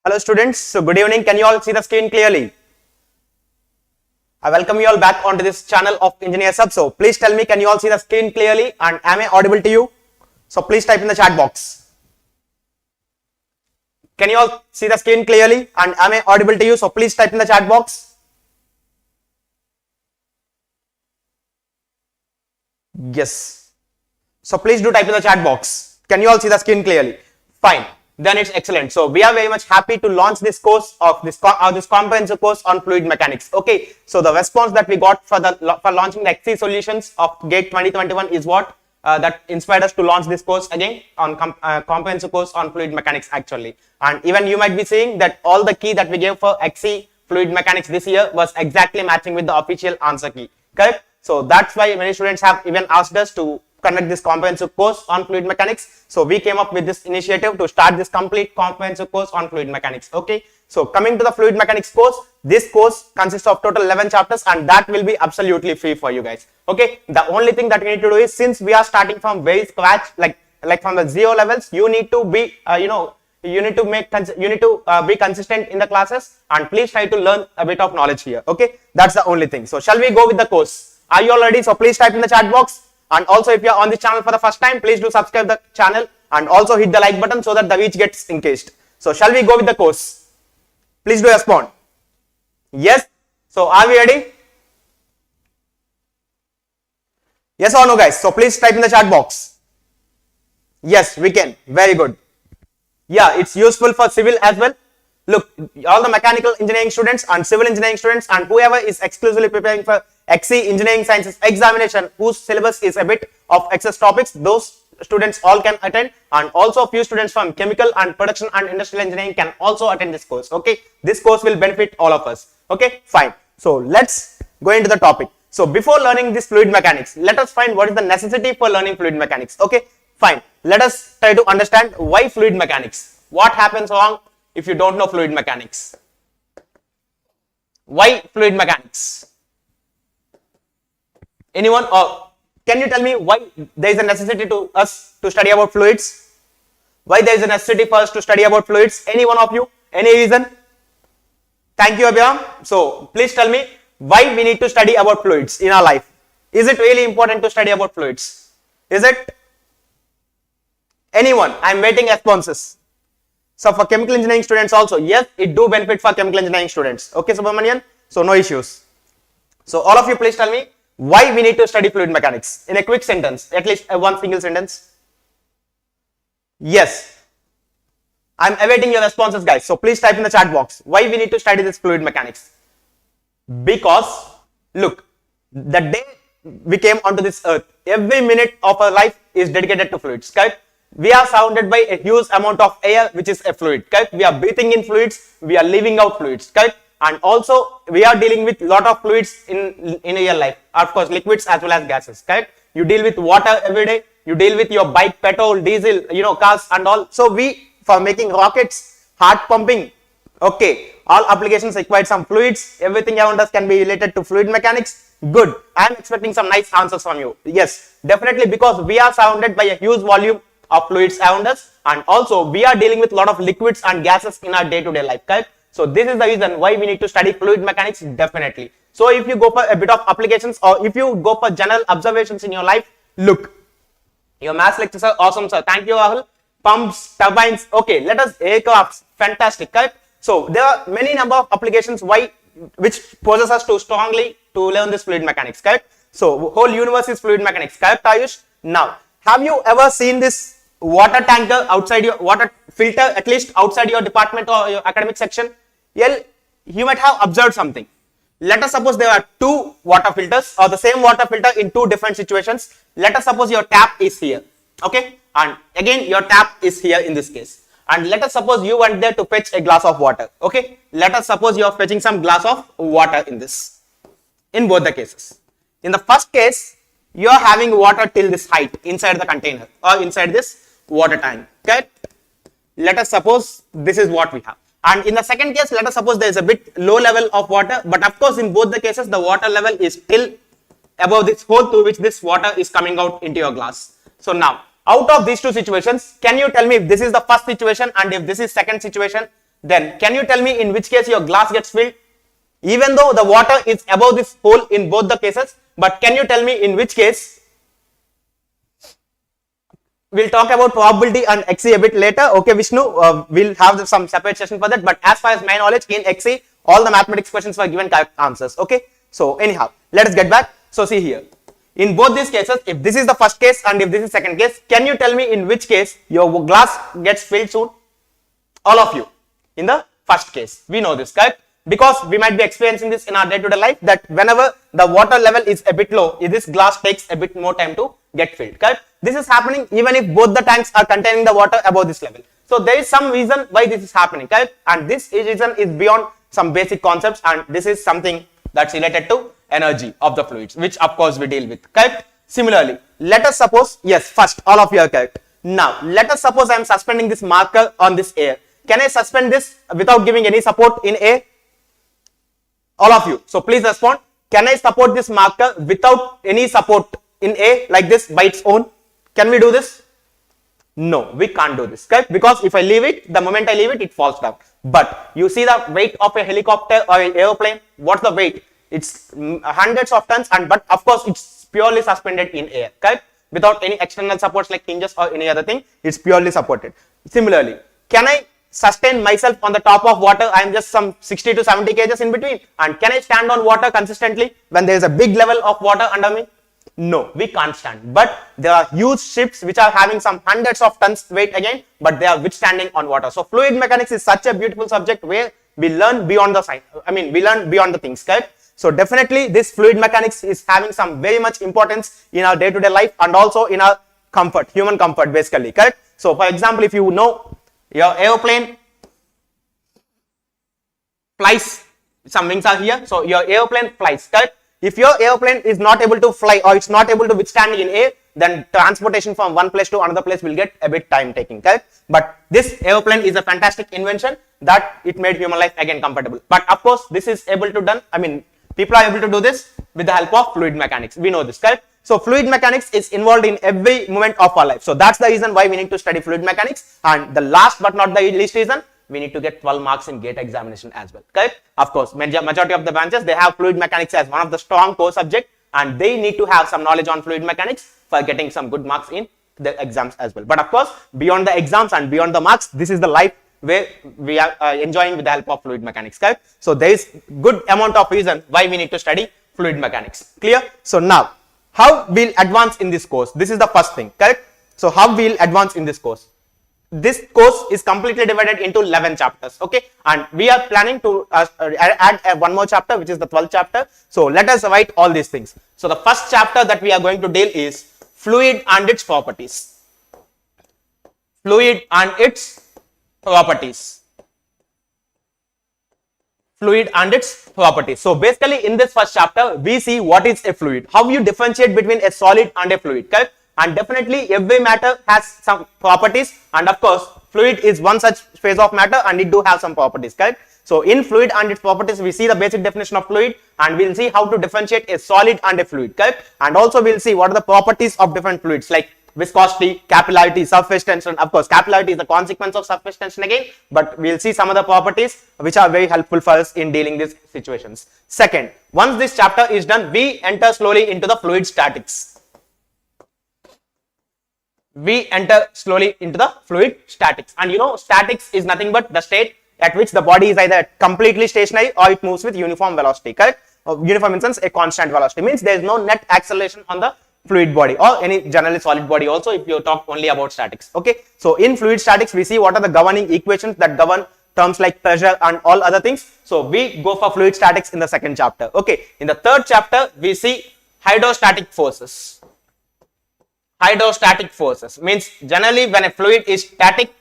Hello students, so good evening. Can you all see the screen clearly? I welcome you all back onto this channel of Engineer Sub. So please tell me, can you all see the screen clearly and am I audible to you? So please type in the chat box. Can you all see the screen clearly and am I audible to you? So please type in the chat box. Yes. So please do type in the chat box. Can you all see the screen clearly? Fine. Then it's excellent. So we are very much happy to launch this course of this comprehensive course on fluid mechanics. Okay. So the response that we got for launching the XC solutions of GATE 2021 is what that inspired us to launch this course again on comprehensive course on fluid mechanics actually. And even you might be seeing that all the key that we gave for XC fluid mechanics this year was exactly matching with the official answer key. Correct. So that's why many students have even asked us to conduct this comprehensive course on fluid mechanics. So we came up with this initiative to start this complete comprehensive course on fluid mechanics. Okay. So coming to the fluid mechanics course, this course consists of total 11 chapters and that will be absolutely free for you guys. Okay. The only thing that we need to do is, since we are starting from very scratch, like from the zero levels, you need to be, you need to be consistent in the classes and please try to learn a bit of knowledge here. Okay. That's the only thing. So shall we go with the course? Are you all ready? So please type in the chat box. And also, if you are on this channel for the first time, please do subscribe the channel and also hit the like button so that the reach gets increased. So shall we go with the course? Please do respond. Yes. So are we ready? Yes or no, guys? So please type in the chat box. Yes, we can. Very good. Yeah, it's useful for civil as well. Look, all the mechanical engineering students and civil engineering students and whoever is exclusively preparing for XC Engineering Sciences examination whose syllabus is a bit of excess topics, those students all can attend, and also a few students from chemical and production and industrial engineering can also attend this course. Okay, this course will benefit all of us. Okay, fine. So let's go into the topic. So before learning this fluid mechanics, let us find what is the necessity for learning fluid mechanics. Okay, fine. Let us try to understand why fluid mechanics. What happens wrong if you don't know fluid mechanics? Why fluid mechanics? Anyone, or can you tell me why there is a necessity to us to study about fluids? Why there is a necessity for us to study about fluids? Any one of you? Any reason? Thank you, Abhiram. So please tell me why we need to study about fluids in our life. Is it really important to study about fluids? Is it? Anyone? I am waiting responses. So for chemical engineering students also, yes, it do benefit for chemical engineering students. Okay, Subramanian? So no issues. So all of you please tell me why we need to study fluid mechanics in a quick sentence, at least one single sentence. Yes. I'm awaiting your responses, guys. So please type in the chat box why we need to study this fluid mechanics. Because look, the day we came onto this earth, every minute of our life is dedicated to fluids. Correct? We are surrounded by a huge amount of air, which is a fluid. Correct? We are breathing in fluids, we are leaving out fluids. Correct? And also we are dealing with lot of fluids in real life. Of course, liquids as well as gases. Correct? You deal with water every day. You deal with your bike, petrol, diesel, cars and all. So for making rockets, heart pumping, okay, all applications require some fluids. Everything around us can be related to fluid mechanics. Good. I am expecting some nice answers from you. Yes, definitely, because we are surrounded by a huge volume of fluids around us, and also we are dealing with a lot of liquids and gases in our day-to-day life. Correct? So this is the reason why we need to study fluid mechanics, definitely. So if you go for a bit of applications or if you go for general observations in your life, look, your maths lectures are awesome, sir. Thank you, Rahul. Pumps, turbines, okay, let us aircrafts, fantastic. Correct? So there are many number of applications which poses us to strongly to learn this fluid mechanics. Correct? So whole universe is fluid mechanics. Correct, Ayush? Now, have you ever seen this water tanker outside your water filter, at least outside your department or your academic section? Well, you might have observed something. Let us suppose there are two water filters or the same water filter in two different situations. Let us suppose your tap is here. Okay. And again, your tap is here in this case. And let us suppose you went there to fetch a glass of water. Okay. Let us suppose you are fetching some glass of water in this. In both the cases. In the first case, you are having water till this height inside the container or inside this water tank. Okay. Let us suppose this is what we have. And in the second case, let us suppose there is a bit low level of water, but of course in both the cases the water level is still above this hole through which this water is coming out into your glass. So now, out of these two situations, can you tell me if this is the first situation and if this is second situation? then can you tell me in which case your glass gets filled? Even though the water is above this hole in both the cases, but can you tell me in which case? We'll talk about probability and XE a bit later. Okay, Vishnu, we'll have some separate session for that. But as far as my knowledge, in XE, all the mathematics questions were given correct answers. Okay, so anyhow, let us get back. So see here, in both these cases, if this is the first case and if this is second case, can you tell me in which case your glass gets filled soon? All of you, in the first case, we know this, correct? Because we might be experiencing this in our day-to-day life, that whenever the water level is a bit low, this glass takes a bit more time to get filled, correct? This is happening even if both the tanks are containing the water above this level. So there is some reason why this is happening, correct? And this reason is beyond some basic concepts, and this is something that's related to energy of the fluids, which of course we deal with, correct? Similarly, let us suppose, yes, first all of you are correct. Now, let us suppose I am suspending this marker on this air. Can I suspend this without giving any support in air? All of you. So please respond. Can I support this marker without any support in A like this by its own? Can we do this? No, we can't do this, correct? Because if I leave it, the moment I leave it, it falls down. But you see the weight of a helicopter or an aeroplane. What's the weight? It's hundreds of tons, and but of course it's purely suspended in air, correct? Without any external supports like hinges or any other thing, it's purely supported. Similarly, can I sustain myself on the top of water? I am just some 60 to 70 kgs in between, and can I stand on water consistently when there is a big level of water under me? No, we can't stand. But there are huge ships which are having some hundreds of tons weight again, but they are withstanding on water. So fluid mechanics is such a beautiful subject where we learn beyond the science. We learn beyond the things, correct? So definitely this fluid mechanics is having some very much importance in our day-to-day life and also in our comfort, human comfort basically, correct? So for example, if you know your aeroplane flies, some wings are here, so your aeroplane flies, correct? If your aeroplane is not able to fly or it's not able to withstand in air, then transportation from one place to another place will get a bit time taking, correct? But this aeroplane is a fantastic invention that it made human life again comfortable. But of course, this is able to done, people are able to do this with the help of fluid mechanics. We know this, correct? So fluid mechanics is involved in every moment of our life. So that's the reason why we need to study fluid mechanics. And the last but not the least reason, we need to get 12 marks in GATE examination as well, correct? Of course, majority of the branches, they have fluid mechanics as one of the strong core subject, and they need to have some knowledge on fluid mechanics for getting some good marks in the exams as well. But of course, beyond the exams and beyond the marks, this is the life where we are enjoying with the help of fluid mechanics, correct? So there is good amount of reason why we need to study fluid mechanics, clear? So now, how we'll advance in this course? This is the first thing, correct? So how we'll advance in this course? This course is completely divided into 11 chapters, okay? And we are planning to add one more chapter, which is the 12th chapter. So let us write all these things. So the first chapter that we are going to deal is fluid and its properties. Fluid and its properties. Fluid and its properties. So basically in this first chapter, we see what is a fluid, how you differentiate between a solid and a fluid, correct? And definitely every matter has some properties, and of course fluid is one such phase of matter and it do have some properties, correct? So in fluid and its properties, we see the basic definition of fluid, and we'll see how to differentiate a solid and a fluid, correct? And also we'll see what are the properties of different fluids like viscosity, capillarity, surface tension. Of course, capillarity is the consequence of surface tension again, but we'll see some of the properties which are very helpful for us in dealing these situations. Second, once this chapter is done, we enter slowly into the fluid statics. We enter slowly into the fluid statics, and you know, statics is nothing but the state at which the body is either completely stationary or it moves with uniform velocity, correct? Uniform in sense a constant velocity, means there is no net acceleration on the fluid body or any generally solid body also, if you talk only about statics, okay? So in fluid statics, we see what are the governing equations that govern terms like pressure and all other things. So we go for fluid statics in the second chapter, okay? In the third chapter, we see hydrostatic forces. Hydrostatic forces means generally when a fluid is static,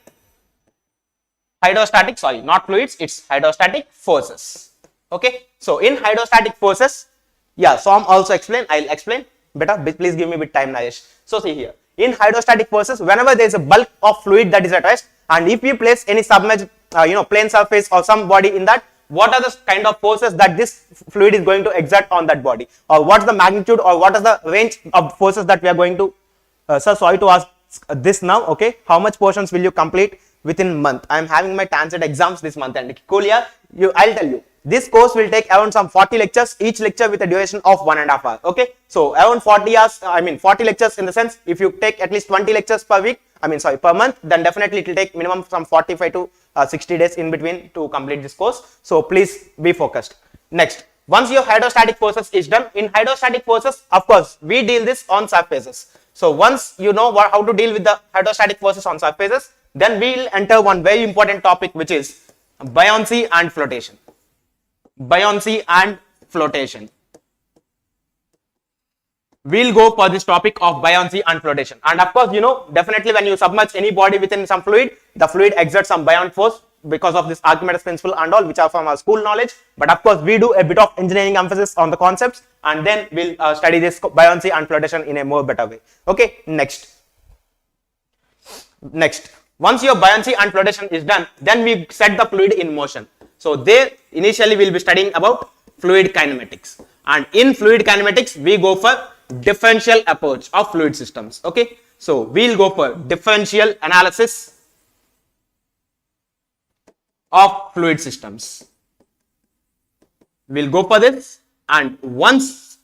not fluids, it's hydrostatic forces, okay? So in hydrostatic forces, yeah, Som also explain, I'll explain better, please give me a bit time, Nayesh. So see here, in hydrostatic forces, whenever there is a bulk of fluid that is at rest, and if you place any submerged plane surface or some body in that, what are the kind of forces that this fluid is going to exert on that body, or what's the magnitude or what is the range of forces that we are going to sir, sorry to ask this now, okay? How much portions will you complete within month. I am having my TANCET exams this month, and cool, yeah, I'll tell you. This course will take around some 40 lectures, each lecture with a duration of 1.5 hours. Okay, so around 40 hours, 40 lectures in the sense, if you take at least 20 lectures per week, per month, then definitely it will take minimum from 45 to 60 days in between to complete this course. So please be focused. Next, once your hydrostatic forces is done, in hydrostatic forces, of course, we deal this on surfaces. So once you know how to deal with the hydrostatic forces on surfaces, then we will enter one very important topic, which is buoyancy and flotation. Buoyancy and flotation. We'll go for this topic of buoyancy and flotation. And of course, definitely when you submerge any body within some fluid, the fluid exerts some buoyant force because of this Archimedes principle and all, which are from our school knowledge. But of course, we do a bit of engineering emphasis on the concepts, and then we'll study this buoyancy and flotation in a more better way. Okay, next. Once your buoyancy and flotation is done, then we set the fluid in motion. So there, initially we'll be studying about fluid kinematics. And in fluid kinematics, we go for differential approach of fluid systems. Okay, so we'll go for differential analysis of fluid systems. We'll go for this, and once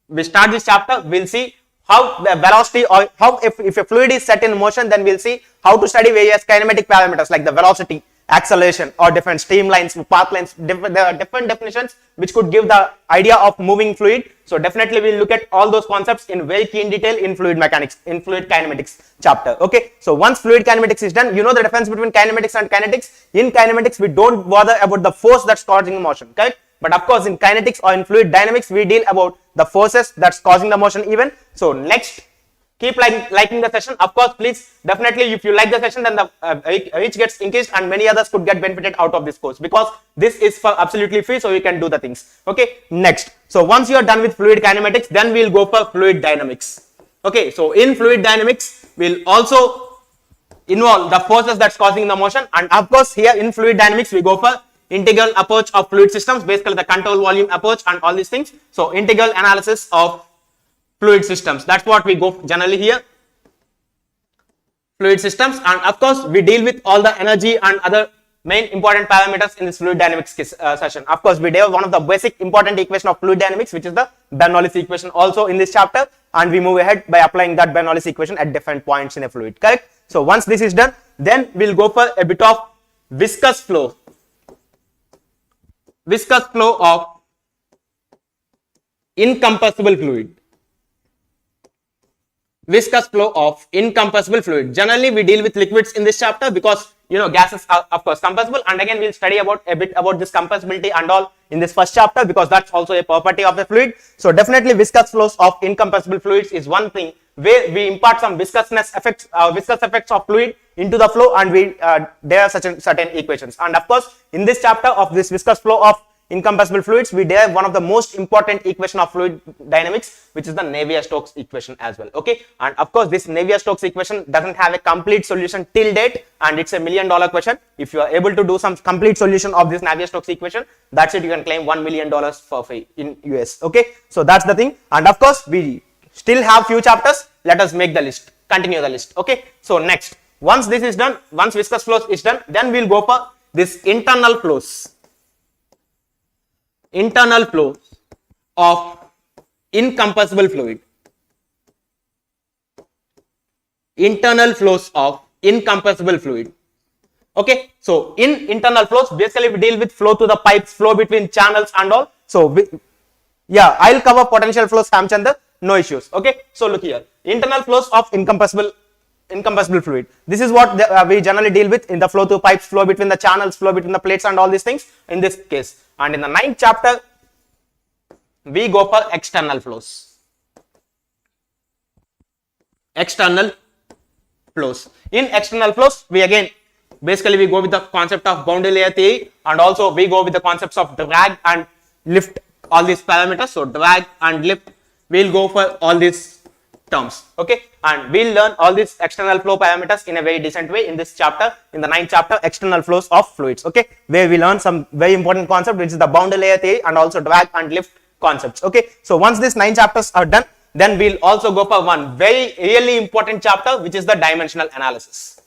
we start this chapter, we'll see how the velocity, or how if a fluid is set in motion, then we'll see how to study various kinematic parameters like the velocity, acceleration, or different streamlines, path lines. There are different definitions which could give the idea of moving fluid. So definitely we'll look at all those concepts in very keen detail in fluid mechanics, in fluid kinematics chapter. Okay, so once fluid kinematics is done, you know the difference between kinematics and kinetics. In kinematics, we don't bother about the force that's causing motion, correct? But of course, in kinetics or in fluid dynamics, we deal about the forces that's causing the motion even. So next, keep liking the session. Of course, please, definitely, if you like the session, then the reach gets increased and many others could get benefited out of this course, because this is for absolutely free, so you can do the things. Okay, next. So once you are done with fluid kinematics, then we'll go for fluid dynamics. Okay, so in fluid dynamics, we'll also involve the forces that's causing the motion. And of course, here in fluid dynamics, we go for integral approach of fluid systems, basically the control volume approach and all these things. So integral analysis of fluid systems, that's what we go generally here. Fluid systems, and of course we deal with all the energy and other main important parameters in this fluid dynamics session. Of course, we deal one of the basic important equation of fluid dynamics, which is the Bernoulli's equation, also in this chapter, and we move ahead by applying that Bernoulli's equation at different points in a fluid, correct? So once this is done, then we'll go for a bit of viscous flow of incompressible fluid. Viscous flow of incompressible fluid. Generally, we deal with liquids in this chapter because gases are of course compressible, and again we'll study a bit about this compressibility and all in this first chapter, because that's also a property of the fluid. So definitely viscous flows of incompressible fluids is one thing where we impart some viscous effects of fluid into the flow, and we there are certain equations. And of course, in this chapter of this viscous flow of incompressible fluids, we derive one of the most important equation of fluid dynamics, which is the Navier-Stokes equation as well. Okay, and of course this Navier-Stokes equation doesn't have a complete solution till date, and it's a $1 million question. If you are able to do some complete solution of this Navier-Stokes equation, that's it, you can claim $1 million for free in US. Okay, so that's the thing. And of course we still have few chapters. Let us make the list, continue the list. Okay, so next, once this is done, once viscous flows is done, then we'll go for this internal flows of incompressible fluid. Internal flows of incompressible fluid. Okay, so in internal flows, basically we deal with flow through the pipes, flow between channels and all. So I'll cover potential flows, Ramchandra, no issues. Okay, so look here, internal flows of incompressible fluid. This is what we generally deal with in the flow through pipes, flow between the channels, flow between the plates and all these things in this case. And in the 9th chapter, we go for external flows. External flows. In external flows, we go with the concept of boundary layer theory, and also we go with the concepts of drag and lift, all these parameters. So drag and lift, we'll go for all these terms. Okay, and we'll learn all these external flow parameters in a very decent way in this chapter, in the 9th chapter, external flows of fluids. Okay, where we learn some very important concept, which is the boundary layer theory and also drag and lift concepts. Okay, so once these 9 chapters are done, then we'll also go for one very really important chapter, which is the dimensional analysis.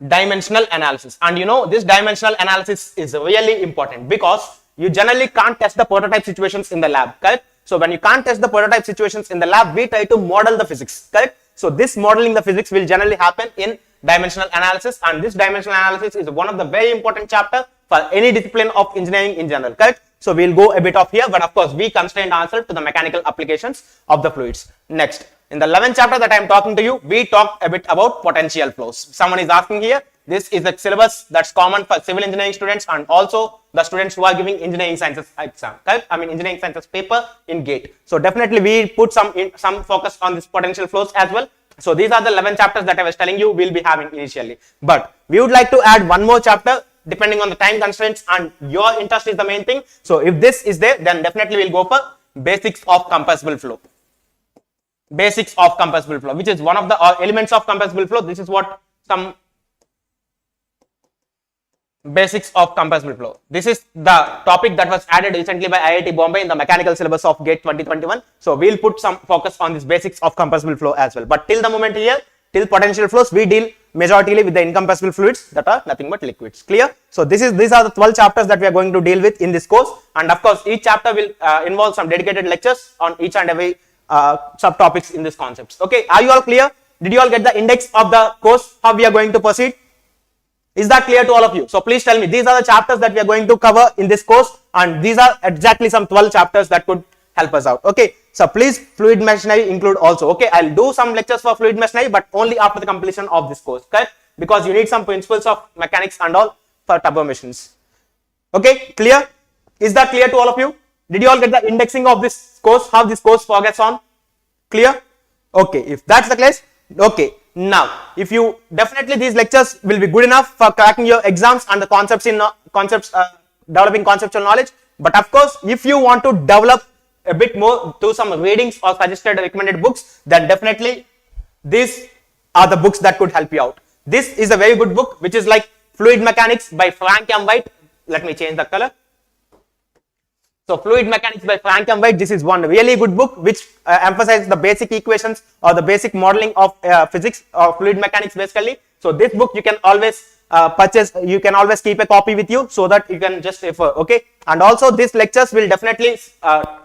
dimensional analysis. And you know, this dimensional analysis is really important because you generally can't test the prototype situations in the lab, correct? So when you can't test the prototype situations in the lab, we try to model the physics, correct? So this modeling the physics will generally happen in dimensional analysis, and this dimensional analysis is one of the very important chapter for any discipline of engineering in general, correct? So we'll go a bit off here, but of course we constrained ourselves to the mechanical applications of the fluids. Next, in the 11th chapter that I am talking to you, we talk a bit about potential flows. Someone is asking here, this is the syllabus that's common for civil engineering students and also the students who are giving engineering sciences exam, correct? I mean engineering sciences paper in GATE. So definitely we put some focus on this potential flows as well. So these are the 11 chapters that I was telling you we'll be having initially. But we would like to add one more chapter depending on the time constraints, and your interest is the main thing. So if this is there, then definitely we'll go for basics of compressible flow. Basics of compressible flow, which is one of the elements of compressible flow. This is what some basics of compressible flow. This is the topic that was added recently by IIT Bombay in the mechanical syllabus of GATE 2021. So we'll put some focus on this basics of compressible flow as well. But till the moment here, till potential flows, we deal majorly with the incompressible fluids that are nothing but liquids. Clear? So these are the 12 chapters that we are going to deal with in this course, and of course each chapter will involve some dedicated lectures on each and every subtopics in this concepts. Okay, are you all clear? Did you all get the index of the course, how we are going to proceed? Is that clear to all of you? So please tell me, these are the chapters that we are going to cover in this course, and these are exactly some 12 chapters that could help us out. Okay, so please fluid machinery include also. Okay, I'll do some lectures for fluid machinery, but only after the completion of this course, correct? Because you need some principles of mechanics and all for turbo machines. Okay, clear? Is that clear to all of you? Did you all get the indexing of this course, how this course progress on? Clear? Okay, if that's the case, okay. Now, if you definitely these lectures will be good enough for cracking your exams and the concepts in developing conceptual knowledge. But of course, if you want to develop a bit more through some readings or suggested recommended books, then definitely these are the books that could help you out. This is a very good book, which is like Fluid Mechanics by Frank M. White. Let me change the color. So Fluid Mechanics by Frank M. White, this is one really good book which emphasizes the basic equations or the basic modeling of physics or fluid mechanics basically. So this book you can always purchase, you can always keep a copy with you so that you can just refer, okay? And also these lectures will definitely,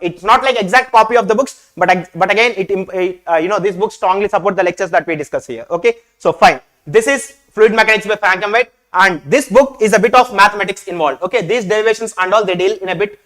it's not like exact copy of the books, but again, these books strongly support the lectures that we discuss here, okay? So fine, this is Fluid Mechanics by Frank M. White, and this book is a bit of mathematics involved, okay? These derivations and all, they deal in a bit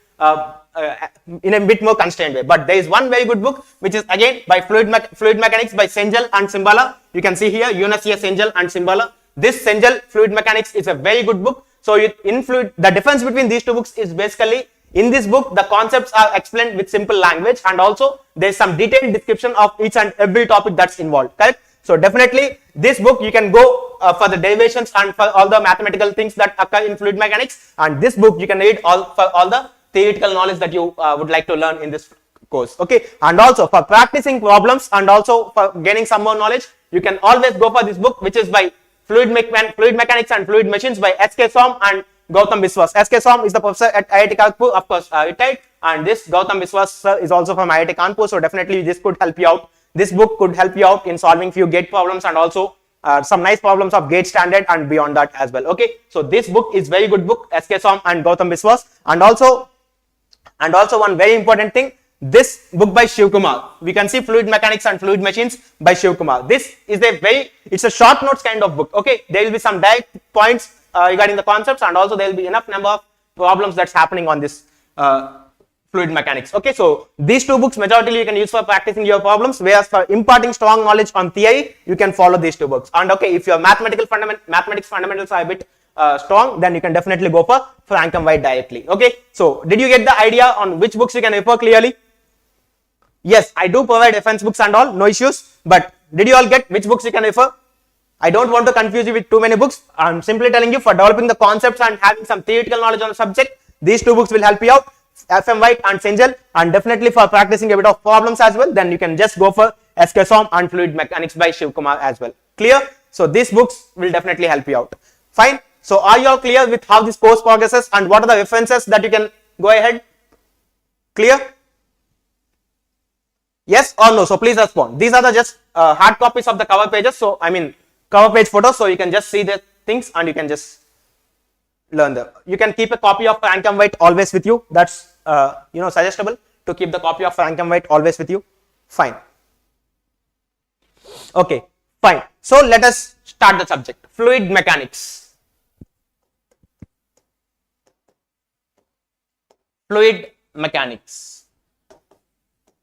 more constrained way. But there is one very good book which is again by Fluid Mechanics by Cengel and Simbala. You can see here Yunus Cengel and Simbala. This Cengel Fluid Mechanics is a very good book. So the difference between these two books is basically in this book the concepts are explained with simple language, and also there is some detailed description of each and every topic that's involved, correct? So definitely this book you can go for the derivations and for all the mathematical things that occur in fluid mechanics, and this book you can read for all the theoretical knowledge that you would like to learn in this course, okay? And also for practicing problems and also for gaining some more knowledge, you can always go for this book which is by Fluid Mechanics and Fluid Machines by S.K. Som and Gautam Biswas. S.K. Som is the professor at IIT Kanpur, of course retired, and this Gautam Biswas sir is also from IIT Kanpur, so definitely this could help you out. This book could help you out in solving few gate problems and also some nice problems of gate standard and beyond that as well, okay? So this book is very good book, S.K. Som and Gautam Biswas. And also one very important thing, this book by Shiv Kumar, we can see Fluid Mechanics and Fluid Machines by Shiv Kumar. This is it's a short notes kind of book, okay? There will be some direct points regarding the concepts, and also there will be enough number of problems that's happening on this fluid mechanics, okay? So these two books majority you can use for practicing your problems, whereas for imparting strong knowledge on theory, you can follow these two books. And okay, if your mathematics fundamentals are a bit strong, then you can definitely go for Frank M. White directly, okay? So did you get the idea on which books you can refer clearly? Yes, I do provide reference books and all, no issues, but did you all get which books you can refer? I don't want to confuse you with too many books. I'm simply telling you for developing the concepts and having some theoretical knowledge on the subject, these two books will help you out, FM White and Cengel, and definitely for practicing a bit of problems as well, then you can just go for S.K. Som and Fluid Mechanics by Shiv Kumar as well. Clear? So these books will definitely help you out. Fine. So are you all clear with how this course progresses and what are the references that you can go ahead? Clear? Yes or no? So please respond. These are the just hard copies of the cover pages. So I mean cover page photos. So you can just see that things and you can just learn them. You can keep a copy of Frank and White always with you. That's suggestible to keep the copy of Frank and White always with you. Fine. Okay, fine. So let us start the subject. Fluid mechanics. Fluid mechanics.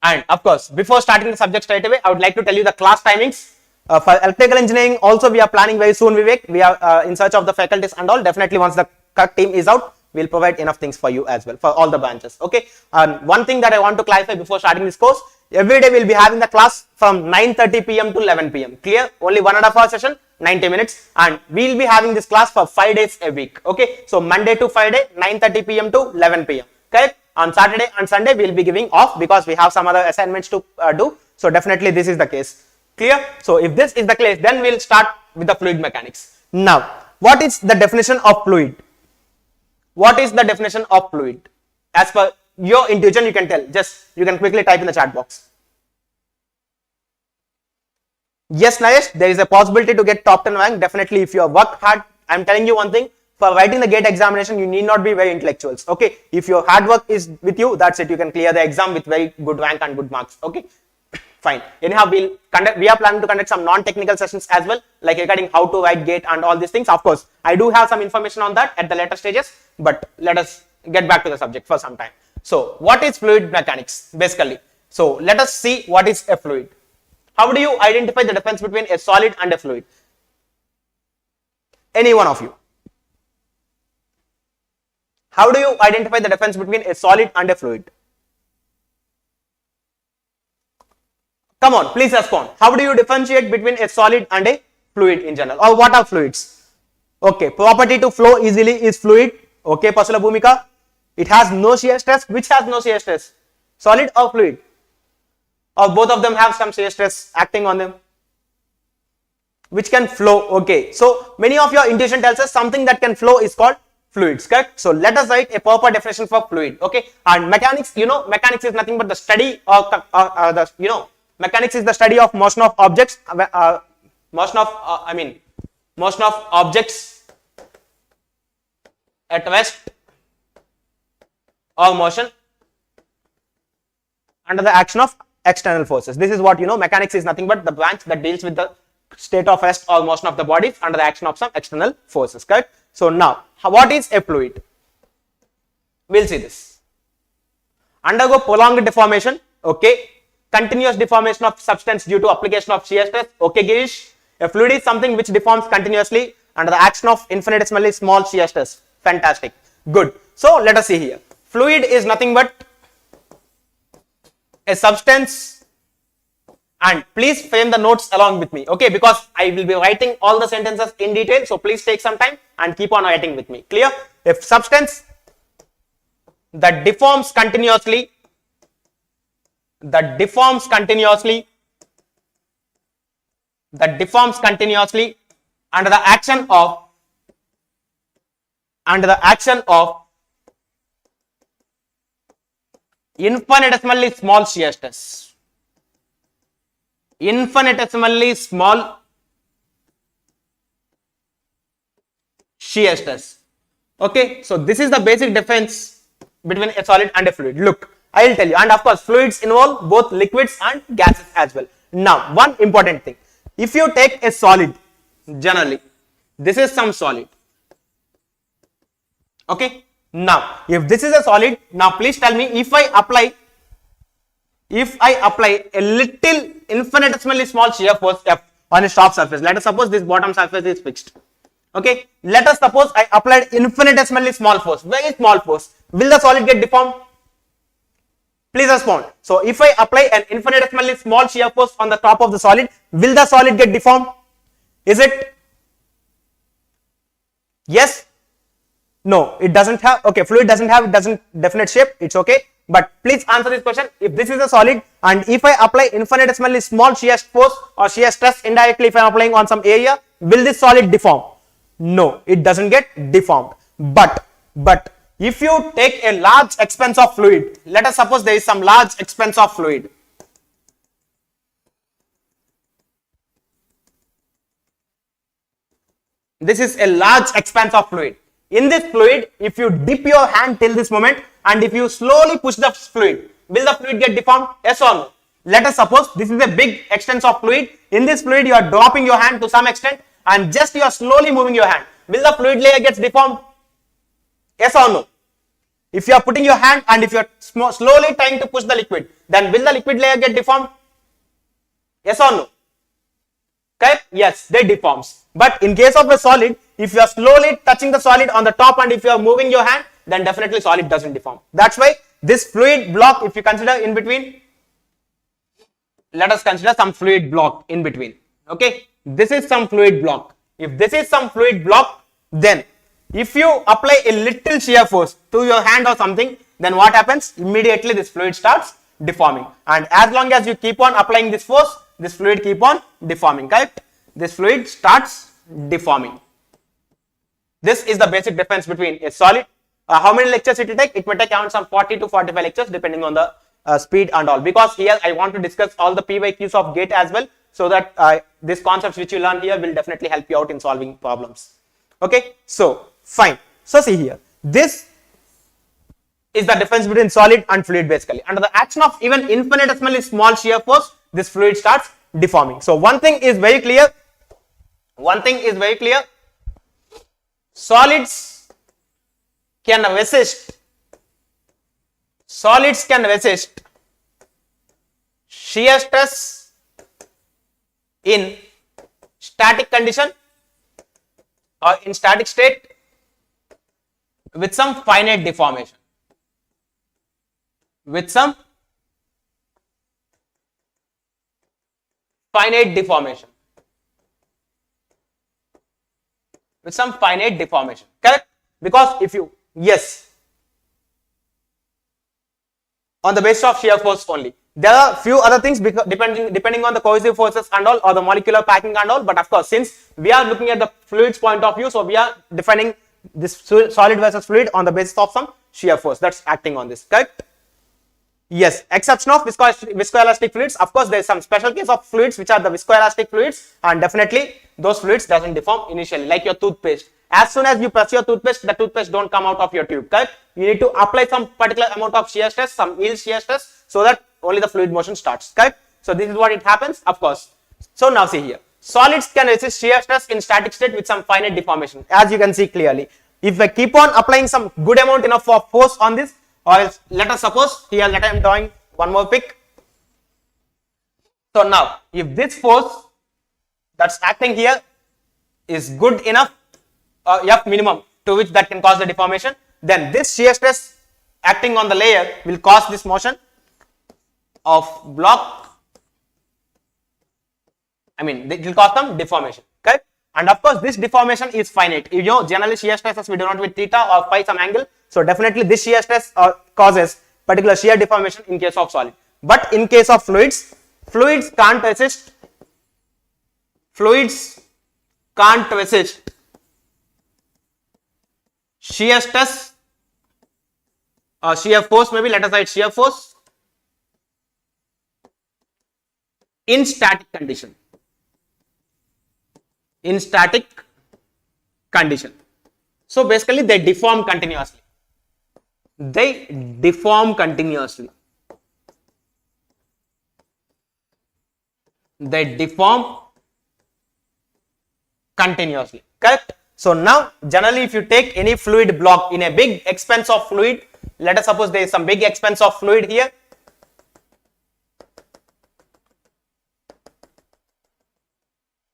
And of course, before starting the subject straight away, I would like to tell you the class timings. For electrical engineering, also we are planning very soon, Vivek. We are in search of the faculties and all. Definitely once the correct team is out, we'll provide enough things for you as well, for all the branches. Okay. And one thing that I want to clarify before starting this course, every day we'll be having the class from 9:30 p.m. to 11 p.m. Clear? Only 1.5 hour session, 90 minutes. And we'll be having this class for 5 days a week. Okay. So Monday to Friday, 9:30 p.m. to 11 p.m. Correct? On Saturday and Sunday, we'll be giving off because we have some other assignments to do. So definitely this is the case. Clear? So if this is the case, then we'll start with the fluid mechanics. Now, what is the definition of fluid? What is the definition of fluid? As per your intuition, you can tell. Just you can quickly type in the chat box. Yes, Nayesh, there is a possibility to get top 10 rank. Definitely, if you work hard, I'm telling you one thing. For writing the GATE examination, you need not be very intellectuals. Okay, if your hard work is with you, that's it. You can clear the exam with very good rank and good marks. Okay. Fine. Anyhow, we are planning to conduct some non-technical sessions as well, like regarding how to write GATE and all these things. Of course, I do have some information on that at the later stages, but let us get back to the subject for some time. So, what is fluid mechanics basically? So, let us see what is a fluid. How do you identify the difference between a solid and a fluid? Any one of you. How do you identify the difference between a solid and a fluid? Come on, please respond. How do you differentiate between a solid and a fluid in general? Or what are fluids? Okay, property to flow easily is fluid. Okay, Pasula Bhumika. It has no shear stress. Which has no shear stress? Solid or fluid? Or both of them have some shear stress acting on them? Which can flow. Okay, so many of your intuition tells us something that can flow is called fluids, correct? So let us write a proper definition for fluid. Okay, and mechanics, mechanics is nothing but the study of mechanics is the study of motion of objects, motion of objects at rest or motion under the action of external forces. This is what mechanics is nothing but the branch that deals with the state of rest or motion of the bodies under the action of some external forces, correct? So now, what is a fluid? We'll see this. Undergo prolonged deformation, okay. Continuous deformation of substance due to application of shear stress. Okay, Girish. A fluid is something which deforms continuously under the action of infinitesimally small shear stress. Fantastic. Good. So let us see here. Fluid is nothing but a substance, and please frame the notes along with me. Okay, because I will be writing all the sentences in detail. So please take some time and keep on writing with me. Clear? If substance that deforms continuously under the action of infinitesimally small shear stress. Infinitesimally small shear stress. Okay, so this is the basic difference between a solid and a fluid. Look, I will tell you, and of course fluids involve both liquids and gases as well. Now, one important thing, if you take a solid, generally, this is some solid. Okay, now if this is a solid, now please tell me, if I apply a little infinitesimally small shear force F on its top surface, let us suppose this bottom surface is fixed. Okay, let us suppose I applied infinitesimally small force, very small force. Will the solid get deformed? Please respond. So if I apply an infinitesimally small shear force on the top of the solid, will the solid get deformed? Is it? Yes? No, it doesn't have. Okay, fluid doesn't have definite shape. It's okay. But please answer this question. If this is a solid and if I apply infinitesimally small shear force or shear stress indirectly, if I am applying on some area, will this solid deform? No, it doesn't get deformed. But if you take a large expanse of fluid, let us suppose there is some large expanse of fluid. This is a large expanse of fluid. In this fluid, if you dip your hand till this moment and if you slowly push the fluid, will the fluid get deformed? Yes or no? Let us suppose this is a big extent of fluid. In this fluid, you are dropping your hand to some extent and just you are slowly moving your hand. Will the fluid layer get deformed? Yes or no? If you are putting your hand and if you are slowly trying to push the liquid, then will the liquid layer get deformed? Yes or no? Correct? Yes, they deforms. But in case of a solid, if you are slowly touching the solid on the top and if you are moving your hand, then definitely solid doesn't deform. That's why this fluid block, if you consider in between, let us consider some fluid block in between. Okay, this is some fluid block. If this is some fluid block, then if you apply a little shear force to your hand or something, then what happens? Immediately this fluid starts deforming. And as long as you keep on applying this force, this fluid keep on deforming, correct? This fluid starts deforming. This is the basic difference between a solid. How many lectures it will take? It may take around some 40 to 45 lectures depending on the speed and all, because here I want to discuss all the PYQs of GATE as well, so that these concepts which you learn here will definitely help you out in solving problems. Okay, so fine. So see here, this is the difference between solid and fluid basically. Under the action of even infinitesimally small shear force, this fluid starts deforming. So one thing is very clear. Solids can resist shear stress in static condition or in static state with some finite deformation. With some finite deformation. Correct? Because if you, yes, on the basis of shear force only. There are few other things depending on the cohesive forces and all, or the molecular packing and all, but of course since we are looking at the fluid's point of view, so we are defining this solid versus fluid on the basis of some shear force that's acting on this, correct? Yes, exception of viscoelastic fluids. Of course, there is some special case of fluids which are the viscoelastic fluids, and definitely those fluids doesn't deform initially, like your toothpaste. As soon as you press your toothpaste, the toothpaste don't come out of your tube, correct? You need to apply some particular amount of shear stress, some yield shear stress, so that only the fluid motion starts, correct? So this is what it happens, of course. So now see here, solids can resist shear stress in static state with some finite deformation, as you can see clearly. If I keep on applying some good amount enough of force on this, or else let us suppose here, let I am drawing one more pic. So now if this force that's acting here is good enough, F minimum to which that can cause the deformation, then this shear stress acting on the layer will cause this motion of block. I mean, it will cause some deformation, correct? And of course, this deformation is finite. You know, generally shear stresses we do not with theta or phi some angle. So definitely this shear stress causes particular shear deformation in case of solid. But in case of fluids can't resist. Fluids can't resist shear stress or shear force. Maybe let us write shear force in static condition. So basically they deform continuously. Correct? So now generally if you take any fluid block in a big expanse of fluid, let us suppose there is some big expanse of fluid here.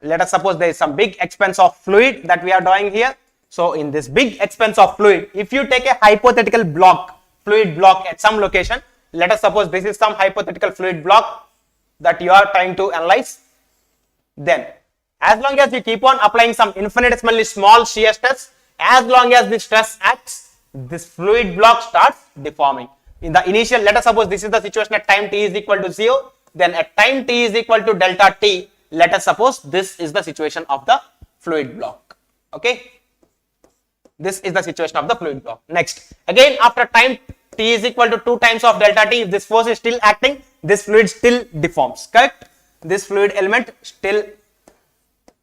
Let us suppose there is some big expanse of fluid that we are drawing here. So in this big expanse of fluid, if you take a hypothetical fluid block at some location, let us suppose this is some hypothetical fluid block that you are trying to analyze, then as long as you keep on applying some infinitesimally small shear stress, as long as the stress acts, this fluid block starts deforming. In the initial, let us suppose this is the situation at time t is equal to 0, then at time t is equal to delta t, let us suppose this is the situation of the fluid block. Okay, this is the situation of the fluid block. Next, again after time t is equal to 2 times of delta t, if this force is still acting, this fluid still deforms, correct? This fluid element still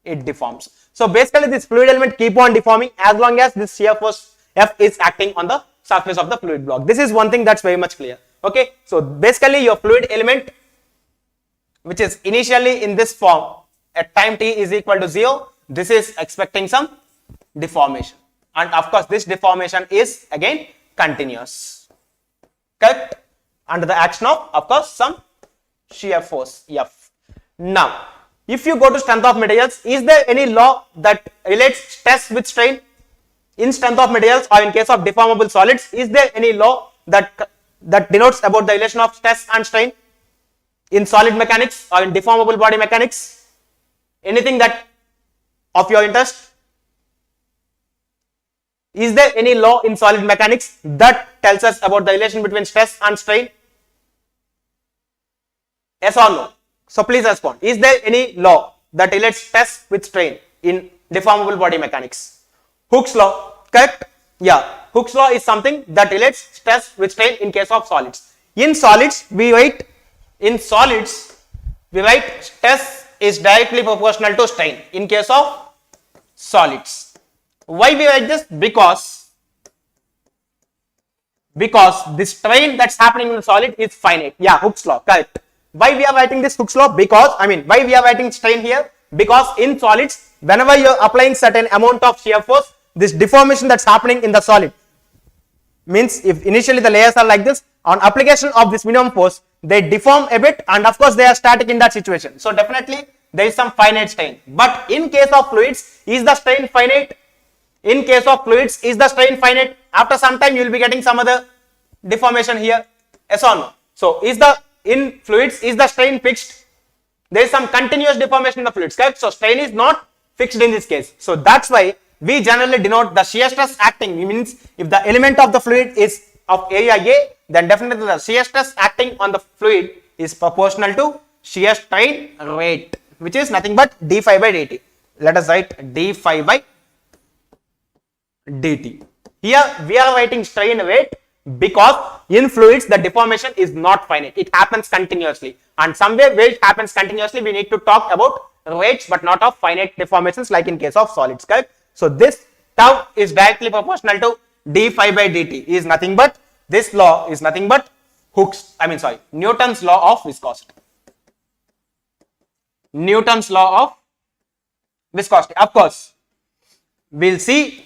it deforms. So basically this fluid element keep on deforming as long as this shear force F is acting on the surface of the fluid block. This is one thing that's very much clear. Okay, so basically your fluid element, which is initially in this form at time t is equal to 0, this is expecting some deformation, and of course this deformation is again continuous, correct, under the action of course some shear force F. Now if you go to strength of materials, is there any law that relates stress with strain in strength of materials, or in case of deformable solids, is there any law that denotes about the relation of stress and strain in solid mechanics or in deformable body mechanics? Anything that of your interest? Is there any law in solid mechanics that tells us about the relation between stress and strain? Yes or no? So please respond. Is there any law that relates stress with strain in deformable body mechanics? Hooke's law, correct? Yeah, Hooke's law is something that relates stress with strain in case of solids. In solids, we write stress is directly proportional to strain in case of solids. Why we write this? Because the strain that's happening in the solid is finite. Yeah, Hooke's law, correct. Why we are writing this Hooke's law? Why we are writing strain here? Because in solids, whenever you are applying certain amount of shear force, this deformation that's happening in the solid means if initially the layers are like this, on application of this minimum force, they deform a bit, and of course they are static in that situation. So definitely there is some finite strain. But in case of fluids, is the strain finite? In case of fluids, is the strain finite? After some time you will be getting some other deformation here. Yes or no? So in fluids, is the strain fixed? There is some continuous deformation in the fluids, correct? So strain is not fixed in this case. So that's why we generally denote the shear stress acting. It means if the element of the fluid is of area A, then definitely the shear stress acting on the fluid is proportional to shear strain rate, which is nothing but d phi by dt. Let us write d phi by dt. Here we are writing strain rate because in fluids the deformation is not finite. It happens continuously, and somewhere where it happens continuously we need to talk about rates but not of finite deformations like in case of solids, correct? So this tau is directly proportional to d phi by dt is nothing but, this law is nothing but Newton's law of viscosity. Newton's law of viscosity. Of course, we'll see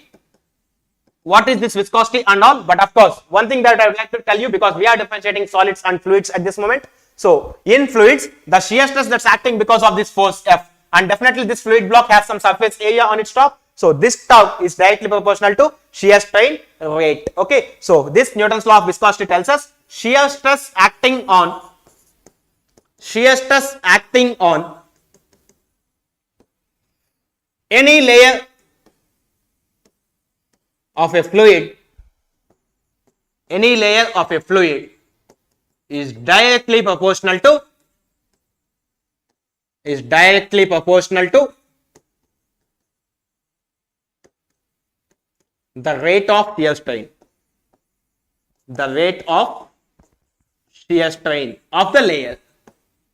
what is this viscosity and all, but of course, one thing that I would like to tell you, because we are differentiating solids and fluids at this moment. So in fluids, the shear stress that's acting because of this force F, and definitely this fluid block has some surface area on its top. So this tau is directly proportional to shear strain rate. Okay, so this Newton's law of viscosity tells us shear stress acting on any layer of a fluid, is directly proportional to the rate of shear strain. The rate of shear strain of the layer,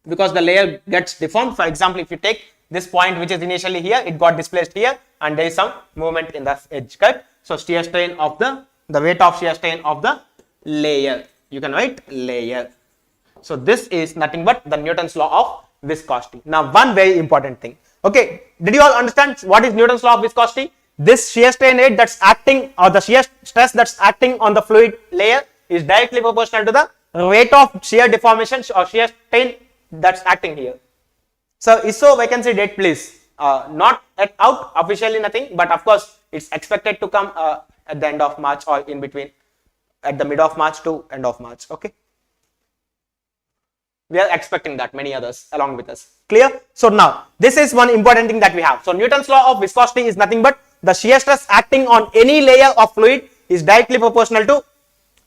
because the layer gets deformed. For example, if you take this point which is initially here, it got displaced here, and there is some movement in the edge, correct? So shear strain of the rate of shear strain of the layer, you can write layer. So this is nothing but the Newton's law of viscosity. Now one very important thing, okay, did you all understand what is Newton's law of viscosity? This shear strain rate that's acting, or the shear stress that's acting on the fluid layer, is directly proportional to the rate of shear deformation or shear strain that's acting here. So ISRO vacancy date, please, not out officially, nothing, but of course it's expected to come at the end of March, or in between, at the mid of March to end of March. Okay, we are expecting that, many others along with us. Clear? So now this is one important thing that we have. So Newton's law of viscosity is nothing but the shear stress acting on any layer of fluid is directly proportional to.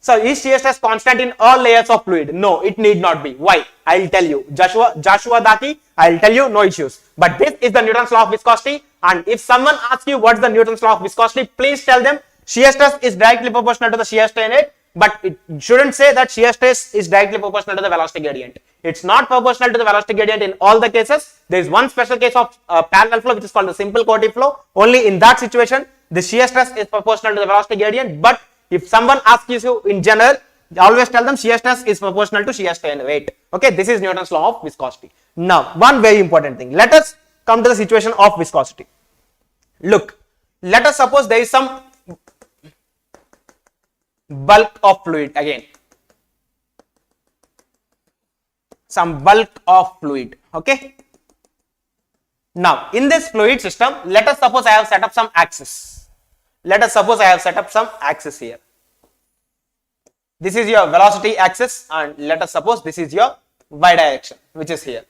So is shear stress constant in all layers of fluid? No, it need not be. Why? I will tell you. Joshua Daki, I will tell you, no issues. But this is the Newton's law of viscosity, and if someone asks you what's the Newton's law of viscosity, please tell them shear stress is directly proportional to the shear strain rate. but it shouldn't say that shear stress is directly proportional to the velocity gradient. It's not proportional to the velocity gradient in all the cases. There is one special case of parallel flow which is called the simple Corti flow. Only in that situation, the shear stress is proportional to the velocity gradient. But if someone asks you in general, always tell them shear stress is proportional to shear strain weight. Okay, this is Newton's law of viscosity. Now, one very important thing. Let us come to the situation of viscosity. Look, let us suppose there is some bulk of fluid again. Some bulk of fluid. Okay. Now, in this fluid system, let us suppose I have set up some axis. Let us suppose I have set up some axis here. This is your velocity axis, and let us suppose this is your y direction, which is here.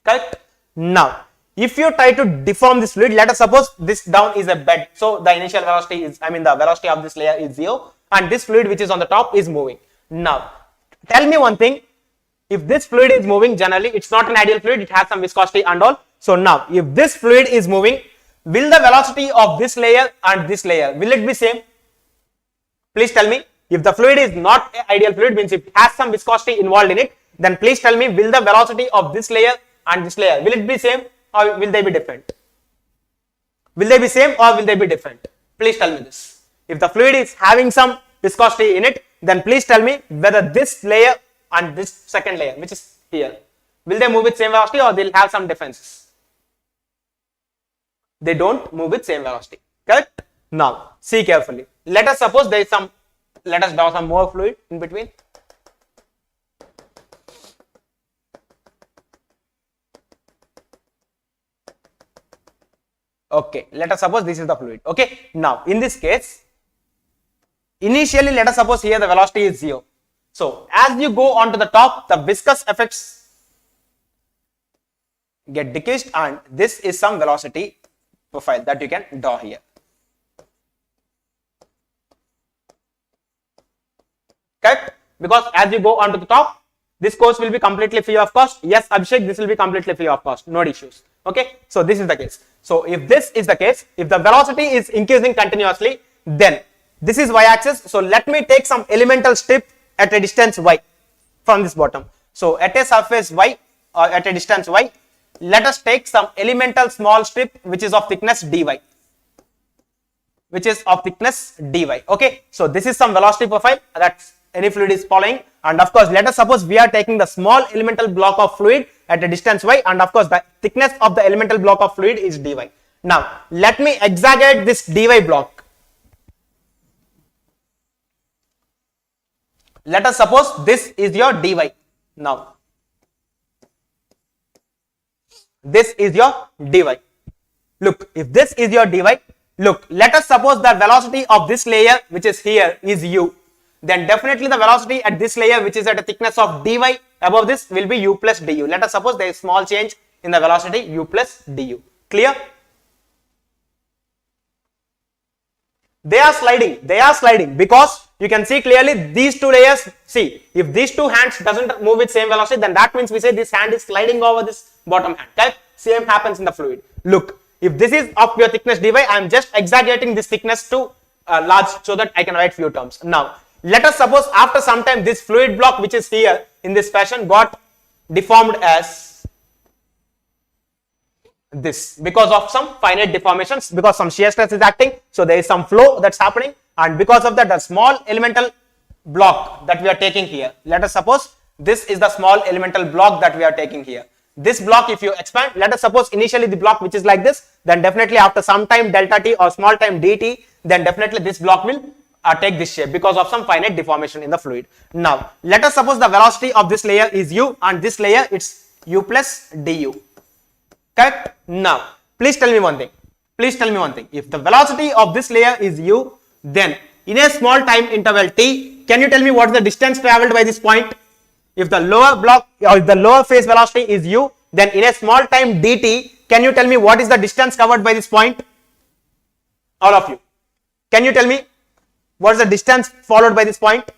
Correct? Now, if you try to deform this fluid, let us suppose this down is a bed. So, the initial velocity is, the velocity of this layer is 0, and this fluid which is on the top is moving. Now, tell me one thing. If this fluid is moving, generally, it's not an ideal fluid. It has some viscosity and all. So, now, if this fluid is moving, will the velocity of this layer and this layer, will it be same? Please tell me. If the fluid is not an ideal fluid, means it has some viscosity involved in it, then please tell me, will the velocity of this layer and this layer, will it be same or will they be different? Will they be same or will they be different? Please tell me this. If the fluid is having some viscosity in it, then please tell me whether this layer and this second layer, which is here, will they move with same velocity or they'll have some differences? They don't move with same velocity. Correct? Now, see carefully. Let us suppose there is some, let us draw some more fluid in between. Okay, let us suppose this is the fluid. Okay, now in this case, initially let us suppose here the velocity is 0. So, as you go on to the top, the viscous effects get decreased, and this is some velocity profile that you can draw here. Correct? Because as you go on to the top, this course will be completely free of cost. Yes, Abhishek, this will be completely free of cost. No issues. Okay, so this is the case. So if this is the case, if the velocity is increasing continuously, then this is y-axis. So let me take some elemental strip at a distance y from this bottom. So at a surface y or at a distance y, let us take some elemental small strip which is of thickness dy. Which is of thickness dy. Okay, so this is some velocity profile that any fluid is following, and of course let us suppose we are taking the small elemental block of fluid at a distance y, and of course the thickness of the elemental block of fluid is dy. Now let me exaggerate this dy block. Let us suppose this is your dy. Now this is your dy. Look, if this is your dy, look, let us suppose the velocity of this layer which is here is u. Then definitely the velocity at this layer which is at a thickness of dy above this will be u plus du. Let us suppose there is small change in the velocity u plus du. Clear? They are sliding because you can see clearly these two layers. See, if these two hands doesn't move with same velocity, then that means we say this hand is sliding over this bottom hand. Okay? Same happens in the fluid. Look, if this is of your thickness dy, I am just exaggerating this thickness to large so that I can write few terms. Now, let us suppose after some time this fluid block which is here in this fashion got deformed as this because of some finite deformations, because some shear stress is acting, so there is some flow that's happening, and because of that the small elemental block that we are taking here, let us suppose this is the small elemental block that we are taking here. This block, if you expand, let us suppose initially the block which is like this, then definitely after some time delta t or small time dt, then definitely this block will take this shape because of some finite deformation in the fluid. Now, let us suppose the velocity of this layer is u and this layer it's u plus du. Correct? Now, please tell me one thing. If the velocity of this layer is u, then in a small time interval t, can you tell me what is the distance traveled by this point? If the lower block or if the lower phase velocity is u, then in a small time dt, can you tell me what is the distance covered by this point? All of you. Can you tell me what is the distance followed by this point?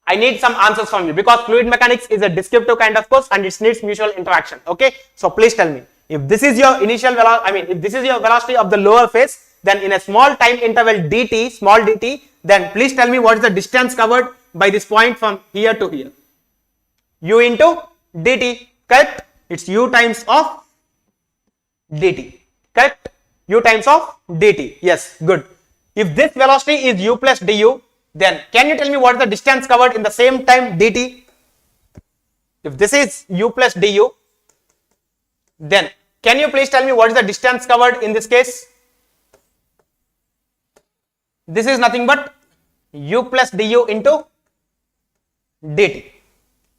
I need some answers from you because fluid mechanics is a descriptive kind of course and it needs mutual interaction. Okay, so please tell me if this is your initial velocity, if this is your velocity of the lower phase, then in a small time interval dt, small dt, then please tell me what is the distance covered by this point from here to here. U into dt, correct? It's u times of dt, correct? U times of dt, yes, good. If this velocity is u plus du, then can you tell me what is the distance covered in the same time dt? If this is u plus du, then can you please tell me what is the distance covered in this case? This is nothing but u plus du into dt,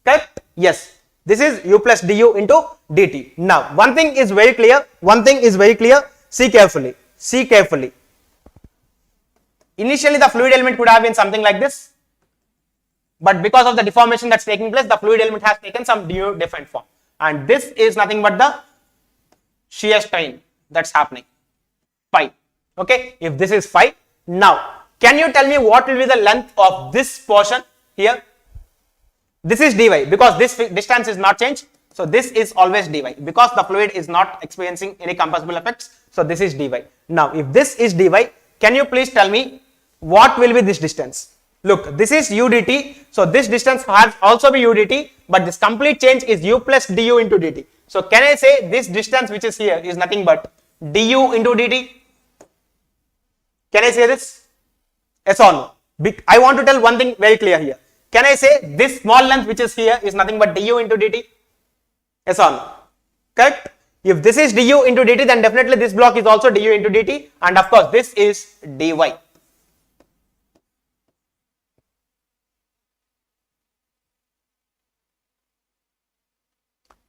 correct? Yes, this is u plus du into dt. Now, one thing is very clear, see carefully, Initially, the fluid element could have been something like this, but because of the deformation that's taking place, the fluid element has taken some new different form, and this is nothing but the shear strain that's happening, phi. Okay, if this is phi, now can you tell me what will be the length of this portion here? This is dy, because this distance is not changed, so this is always dy, because the fluid is not experiencing any compressible effects, so this is dy. Now, if this is dy, can you please tell me what will be this distance? Look, this is u dt, so this distance has also be u dt, but this complete change is u plus du into dt. So can I say this distance which is here is nothing but du into dt? Can I say this? Yes or no? I want to tell one thing very clear here. Can I say this small length which is here is nothing but du into dt? Yes or no? Correct? If this is du into dt, then definitely this block is also du into dt, and of course this is dy.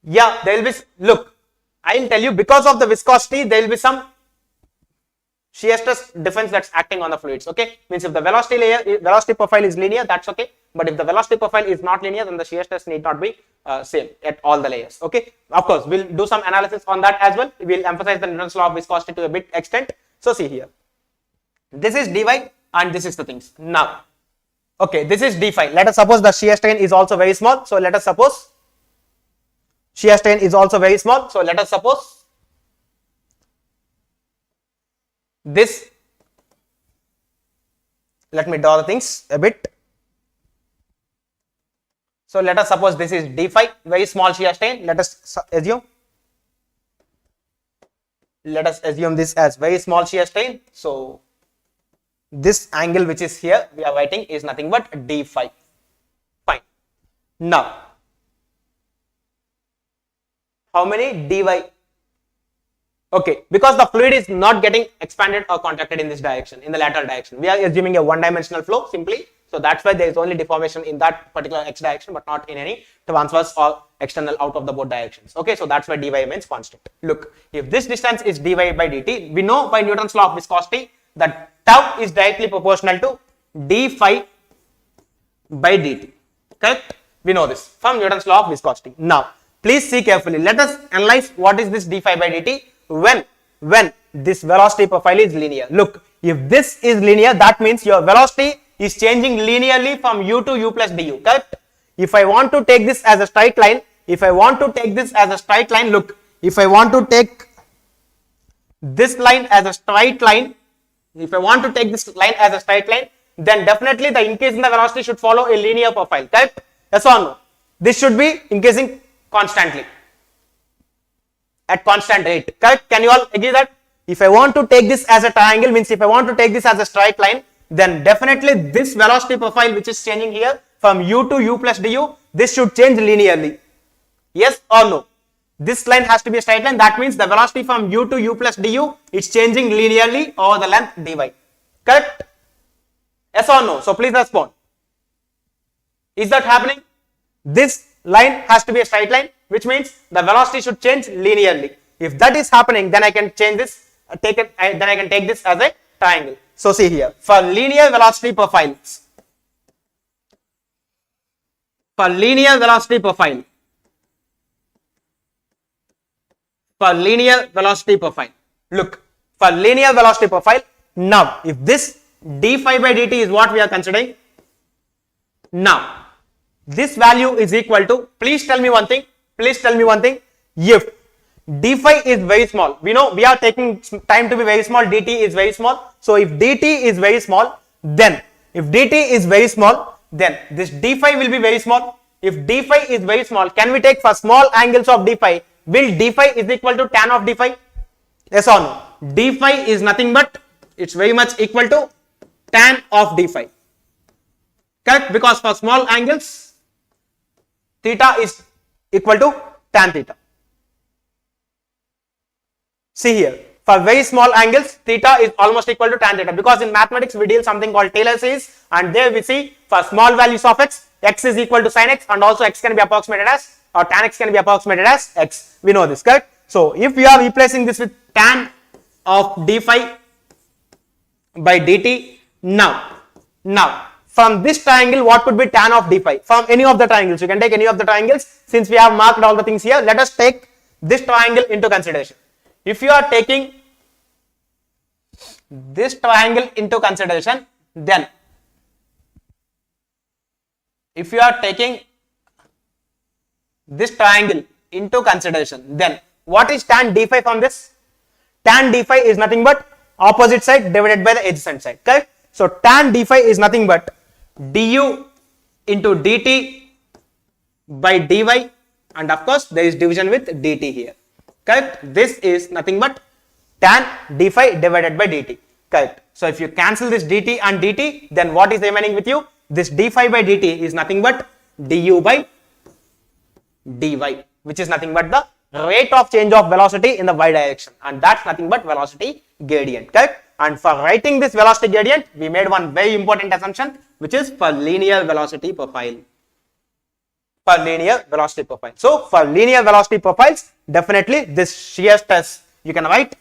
Yeah, there will be, look, I will tell you, because of the viscosity, there will be some shear stress difference that's acting on the fluids. Okay, means if the velocity profile is linear, that's okay, but if the velocity profile is not linear, then the shear stress need not be same at all the layers. Okay, of course we'll do some analysis on that as well. We'll emphasize the Newton's law of viscosity to a bit extent. So see here, this is dy and this is the things. Now, okay, this is d phi. Let us suppose the shear strain is also very small, so let us suppose shear strain is also very small, so let us suppose this, let me draw the things a bit. So let us suppose this is d phi, very small shear strain. Let us assume this as very small shear strain. So this angle which is here we are writing is nothing but d phi. Fine. Now, how many dy? Okay, because the fluid is not getting expanded or contracted in this direction, in the lateral direction. We are assuming a one-dimensional flow simply. So that's why there is only deformation in that particular x direction, but not in any transverse or external out of the both directions. Okay, so that's why dy remains constant. Look, if this distance is dy by dt, we know by Newton's law of viscosity that tau is directly proportional to d phi by dt. Correct? We know this from Newton's law of viscosity. Now, please see carefully. Let us analyze what is this d phi by dt when this velocity profile is linear. Look, if this is linear, that means your velocity is changing linearly from u to u plus du. Correct? If I want to take this as a straight line, look, if I want to take this line as a straight line, then definitely the increase in the velocity should follow a linear profile. Correct? Yes or no? This should be increasing constantly at constant rate. Correct? Can you all agree that if I want to take this as a triangle, means if I want to take this as a straight line, then definitely this velocity profile which is changing here from u to u plus du, this should change linearly. Yes or no? This line has to be a straight line. That means the velocity from u to u plus du is changing linearly over the length dy. Correct? Yes or no? So please respond. Is that happening? This line has to be a straight line, which means the velocity should change linearly. If that is happening, then I can change this, then I can take this as a triangle. So see here, for linear velocity profiles, look, for linear velocity profile, now if this d phi by dt is what we are considering, now this value is equal to, please tell me one thing, if d phi is very small. We know we are taking time to be very small, dt is very small. So if dt is very small, then then this d phi will be very small. If d phi is very small, can we take for small angles of d phi? Will d phi is equal to tan of d phi? Yes or no? D phi is nothing but, it's very much equal to tan of d phi. Correct? Because for small angles, theta is equal to tan theta. See here, for very small angles, theta is almost equal to tan theta, because in mathematics we deal something called Taylor series, and there we see for small values of x is equal to sin x, and also x can be approximated as, or tan x can be approximated as x. We know this, correct? So if we are replacing this with tan of d phi by dt, now from this triangle, what could be tan of d phi? From any of the triangles, you can take any of the triangles. Since we have marked all the things here, let us take this triangle into consideration. If you are taking this triangle into consideration, then what is tan d phi from this? Tan d phi is nothing but opposite side divided by the adjacent side, correct? So tan d phi is nothing but du into dt by dy, and of course there is division with dt here, correct? This is nothing but tan d phi divided by dt, correct? So if you cancel this dt and dt, then what is remaining with you? This d phi by dt is nothing but du by dy, which is nothing but the rate of change of velocity in the y direction, and that's nothing but velocity gradient, correct? And for writing this velocity gradient, we made one very important assumption, which is for linear velocity profile. So for linear velocity profiles, definitely this shear stress you can write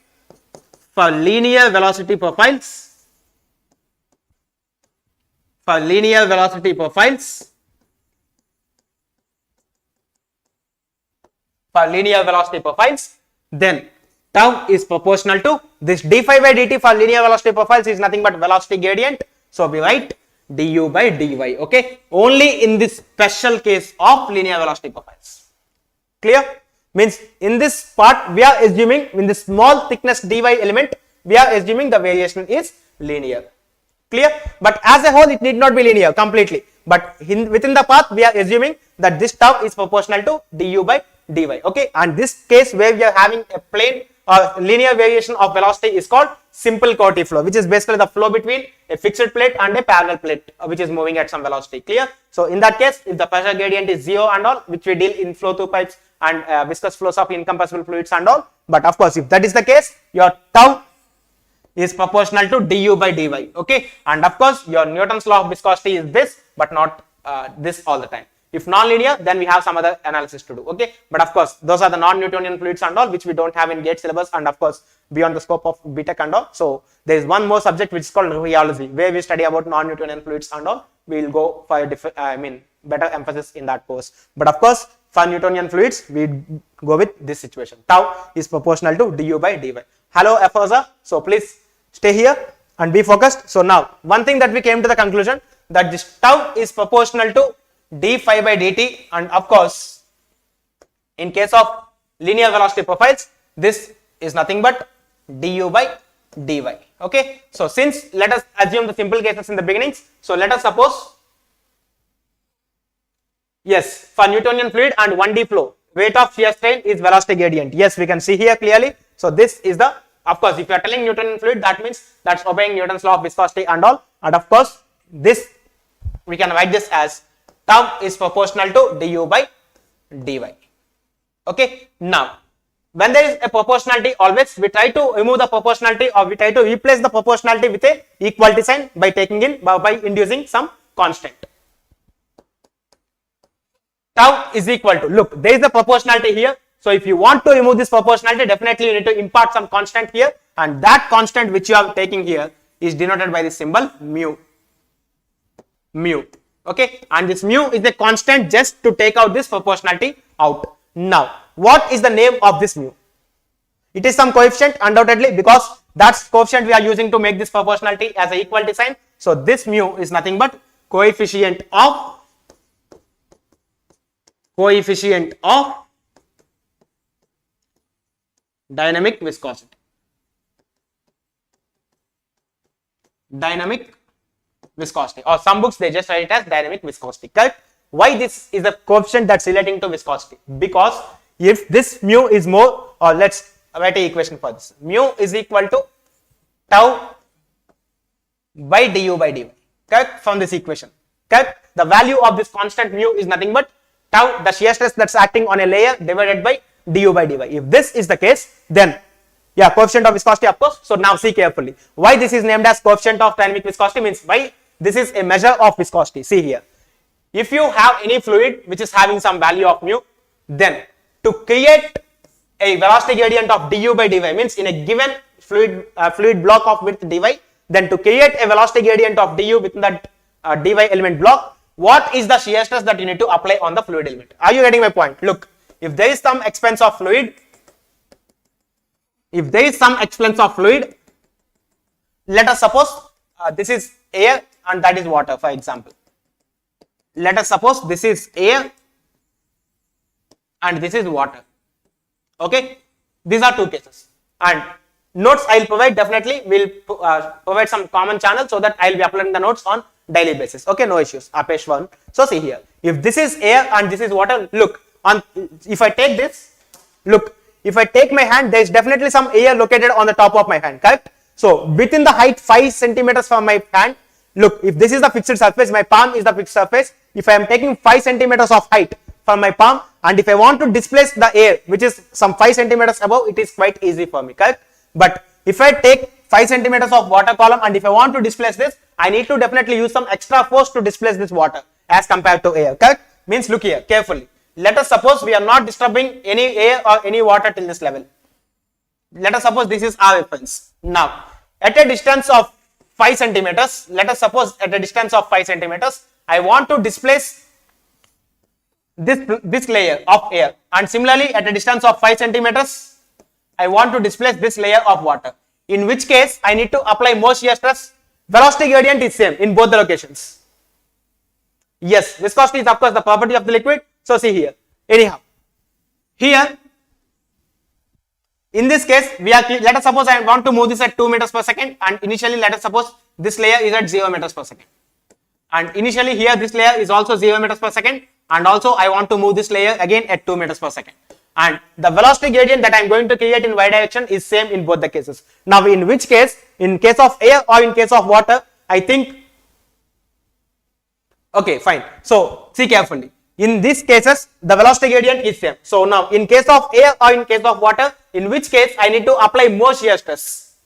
for linear velocity profiles. Then tau is proportional to this d phi by dt for linear velocity profiles is nothing but velocity gradient. So we write du by dy, okay? Only in this special case of linear velocity profiles. Clear? Means in this part we are assuming, in this small thickness dy element, we are assuming the variation is linear. Clear? But as a whole it need not be linear completely, but within the path we are assuming that this tau is proportional to du by dy, okay? And this case where we are having a plane or linear variation of velocity is called simple Corti flow, which is basically the flow between a fixed plate and a parallel plate which is moving at some velocity. Clear? So in that case, if the pressure gradient is 0 and all, which we deal in flow through pipes and viscous flows of incompressible fluids and all, but of course if that is the case, your tau is proportional to du by dy, okay? And of course your Newton's law of viscosity is this, but not this all the time. If non-linear, then we have some other analysis to do, okay? But of course those are the non-Newtonian fluids and all, which we don't have in GATE syllabus, and of course beyond the scope of BTech and all. So there is one more subject which is called rheology, where we study about non-Newtonian fluids and all. We will go for a better emphasis in that course. But of course for Newtonian fluids, we go with this situation. Tau is proportional to du by dy. Hello Afosa, so please stay here and be focused. So now one thing that we came to the conclusion, that this tau is proportional to d phi by dt, and of course in case of linear velocity profiles, this is nothing but du by dy, okay? So since, let us assume the simple cases in the beginnings. So let us suppose, yes, for Newtonian fluid and 1D flow, rate of shear strain is velocity gradient. Yes, we can see here clearly. So this is the, of course if you are telling Newtonian fluid, that means that's obeying Newton's law of viscosity and all, and of course this we can write this as tau is proportional to du by dy, okay? Now when there is a proportionality, always we try to remove the proportionality, or we try to replace the proportionality with a equality sign by taking in, by inducing some constant. Tau is equal to, look, there is a proportionality here. So if you want to remove this proportionality, definitely you need to impart some constant here, and that constant which you are taking here is denoted by the symbol mu, okay? And this mu is a constant just to take out this proportionality out. Now what is the name of this mu? It is some coefficient undoubtedly, because that's coefficient we are using to make this proportionality as an equality sign. So this mu is nothing but coefficient of Dynamic viscosity. Dynamic viscosity, or some books they just write it as dynamic viscosity. Correct? Why this is a coefficient that's relating to viscosity? Because if this mu is more, or let's write an equation for this. Mu is equal to tau by du by dy. Correct? From this equation. Correct? The value of this constant mu is nothing but tau, the shear stress that's acting on a layer, divided by du by dy. If this is the case, then yeah, coefficient of viscosity, of course. So now see carefully. Why this is named as coefficient of dynamic viscosity means why this is a measure of viscosity. See here. If you have any fluid which is having some value of mu, then to create a velocity gradient of du by dy means in a given fluid block of width dy, then to create a velocity gradient of du within that dy element block, what is the shear stress that you need to apply on the fluid element? Are you getting my point? Look, if there is some expanse of fluid, let us suppose this is air and that is water, for example. Let us suppose this is air and this is water. Okay, these are two cases, and notes I will provide, definitely will provide some common channel so that I will be uploading the notes on daily basis. Okay, no issues. Apesh 1. So see here, if this is air and this is water, look, if I take this, look, if I take my hand, there is definitely some air located on the top of my hand, correct? So within the height 5 centimeters from my hand, look, if this is the fixed surface, my palm is the fixed surface. If I am taking 5 centimeters of height from my palm, and if I want to displace the air which is some 5 centimeters above, it is quite easy for me, correct? But if I take 5 centimeters of water column and if I want to displace this, I need to definitely use some extra force to displace this water as compared to air, correct? Means look here carefully. Let us suppose we are not disturbing any air or any water till this level. Let us suppose this is our reference. Now, at a distance of 5 centimeters, let us suppose at a distance of 5 centimeters, I want to displace this layer of air, and similarly at a distance of 5 centimeters, I want to displace this layer of water. In which case, I need to apply more shear stress. Velocity gradient is same in both the locations. Yes, viscosity is of course the property of the liquid. So see here. Anyhow, here in this case, let us suppose I want to move this at 2 meters per second, and initially let us suppose this layer is at 0 meters per second. And initially here this layer is also 0 meters per second, and also I want to move this layer again at 2 meters per second. And the velocity gradient that I am going to create in y direction is same in both the cases. Now in which case, in case of air or in case of water, I think, okay fine. So see carefully. In these cases, the velocity gradient is same. So now in case of air or in case of water, in which case I need to apply more shear stress.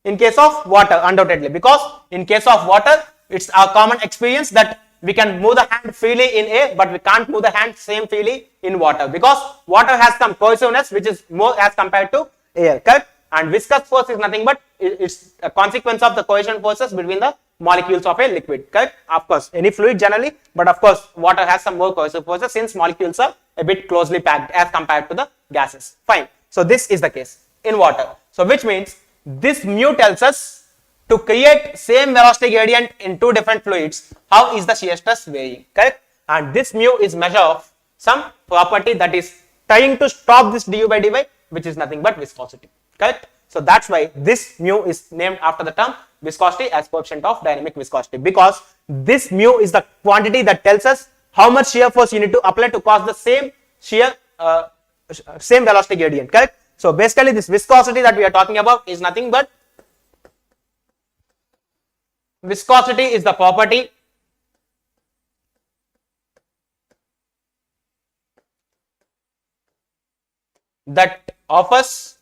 In case of water, undoubtedly, because in case of water, it's a common experience that we can move the hand freely in air, but we can't move the hand same freely in water, because water has some cohesiveness which is more as compared to air, correct? And viscous force is nothing but it's a consequence of the cohesion forces between the molecules of a liquid, correct? Of course, any fluid generally, but of course water has some more cohesive forces since molecules are a bit closely packed as compared to the gases. Fine. So this is the case in water. So which means this mu tells us to create same velocity gradient in two different fluids, how is the shear stress varying, correct? And this mu is measure of some property that is trying to stop this du by dy, which is nothing but viscosity, correct? So that's why this mu is named after the term viscosity as coefficient of dynamic viscosity, because this mu is the quantity that tells us how much shear force you need to apply to cause the same same velocity gradient, correct? So basically this viscosity that we are talking about is nothing but viscosity is the property that offers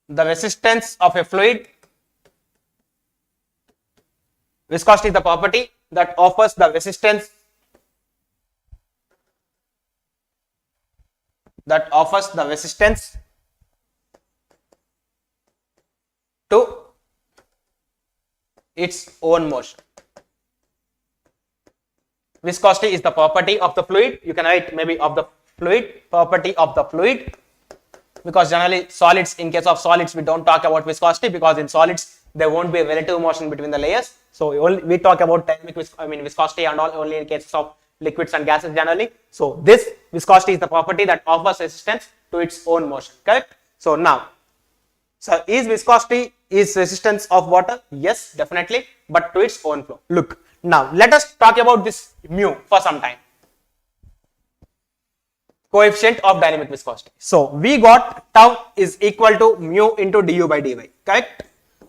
the resistance of a fluid. Viscosity is the property that offers the resistance to its own motion. Viscosity is the property of the fluid. You can write maybe of the fluid, property of the fluid, because generally solids, in case of solids, we don't talk about viscosity because in solids there won't be a relative motion between the layers. So we talk about dynamic viscosity and all only in cases of liquids and gases generally. So this viscosity is the property that offers resistance to its own motion, correct? So now, so is viscosity is resistance of water? Yes, definitely, but to its own flow. Look, now let us talk about this mu for some time. Coefficient of dynamic viscosity. So we got tau is equal to mu into du by dy, correct?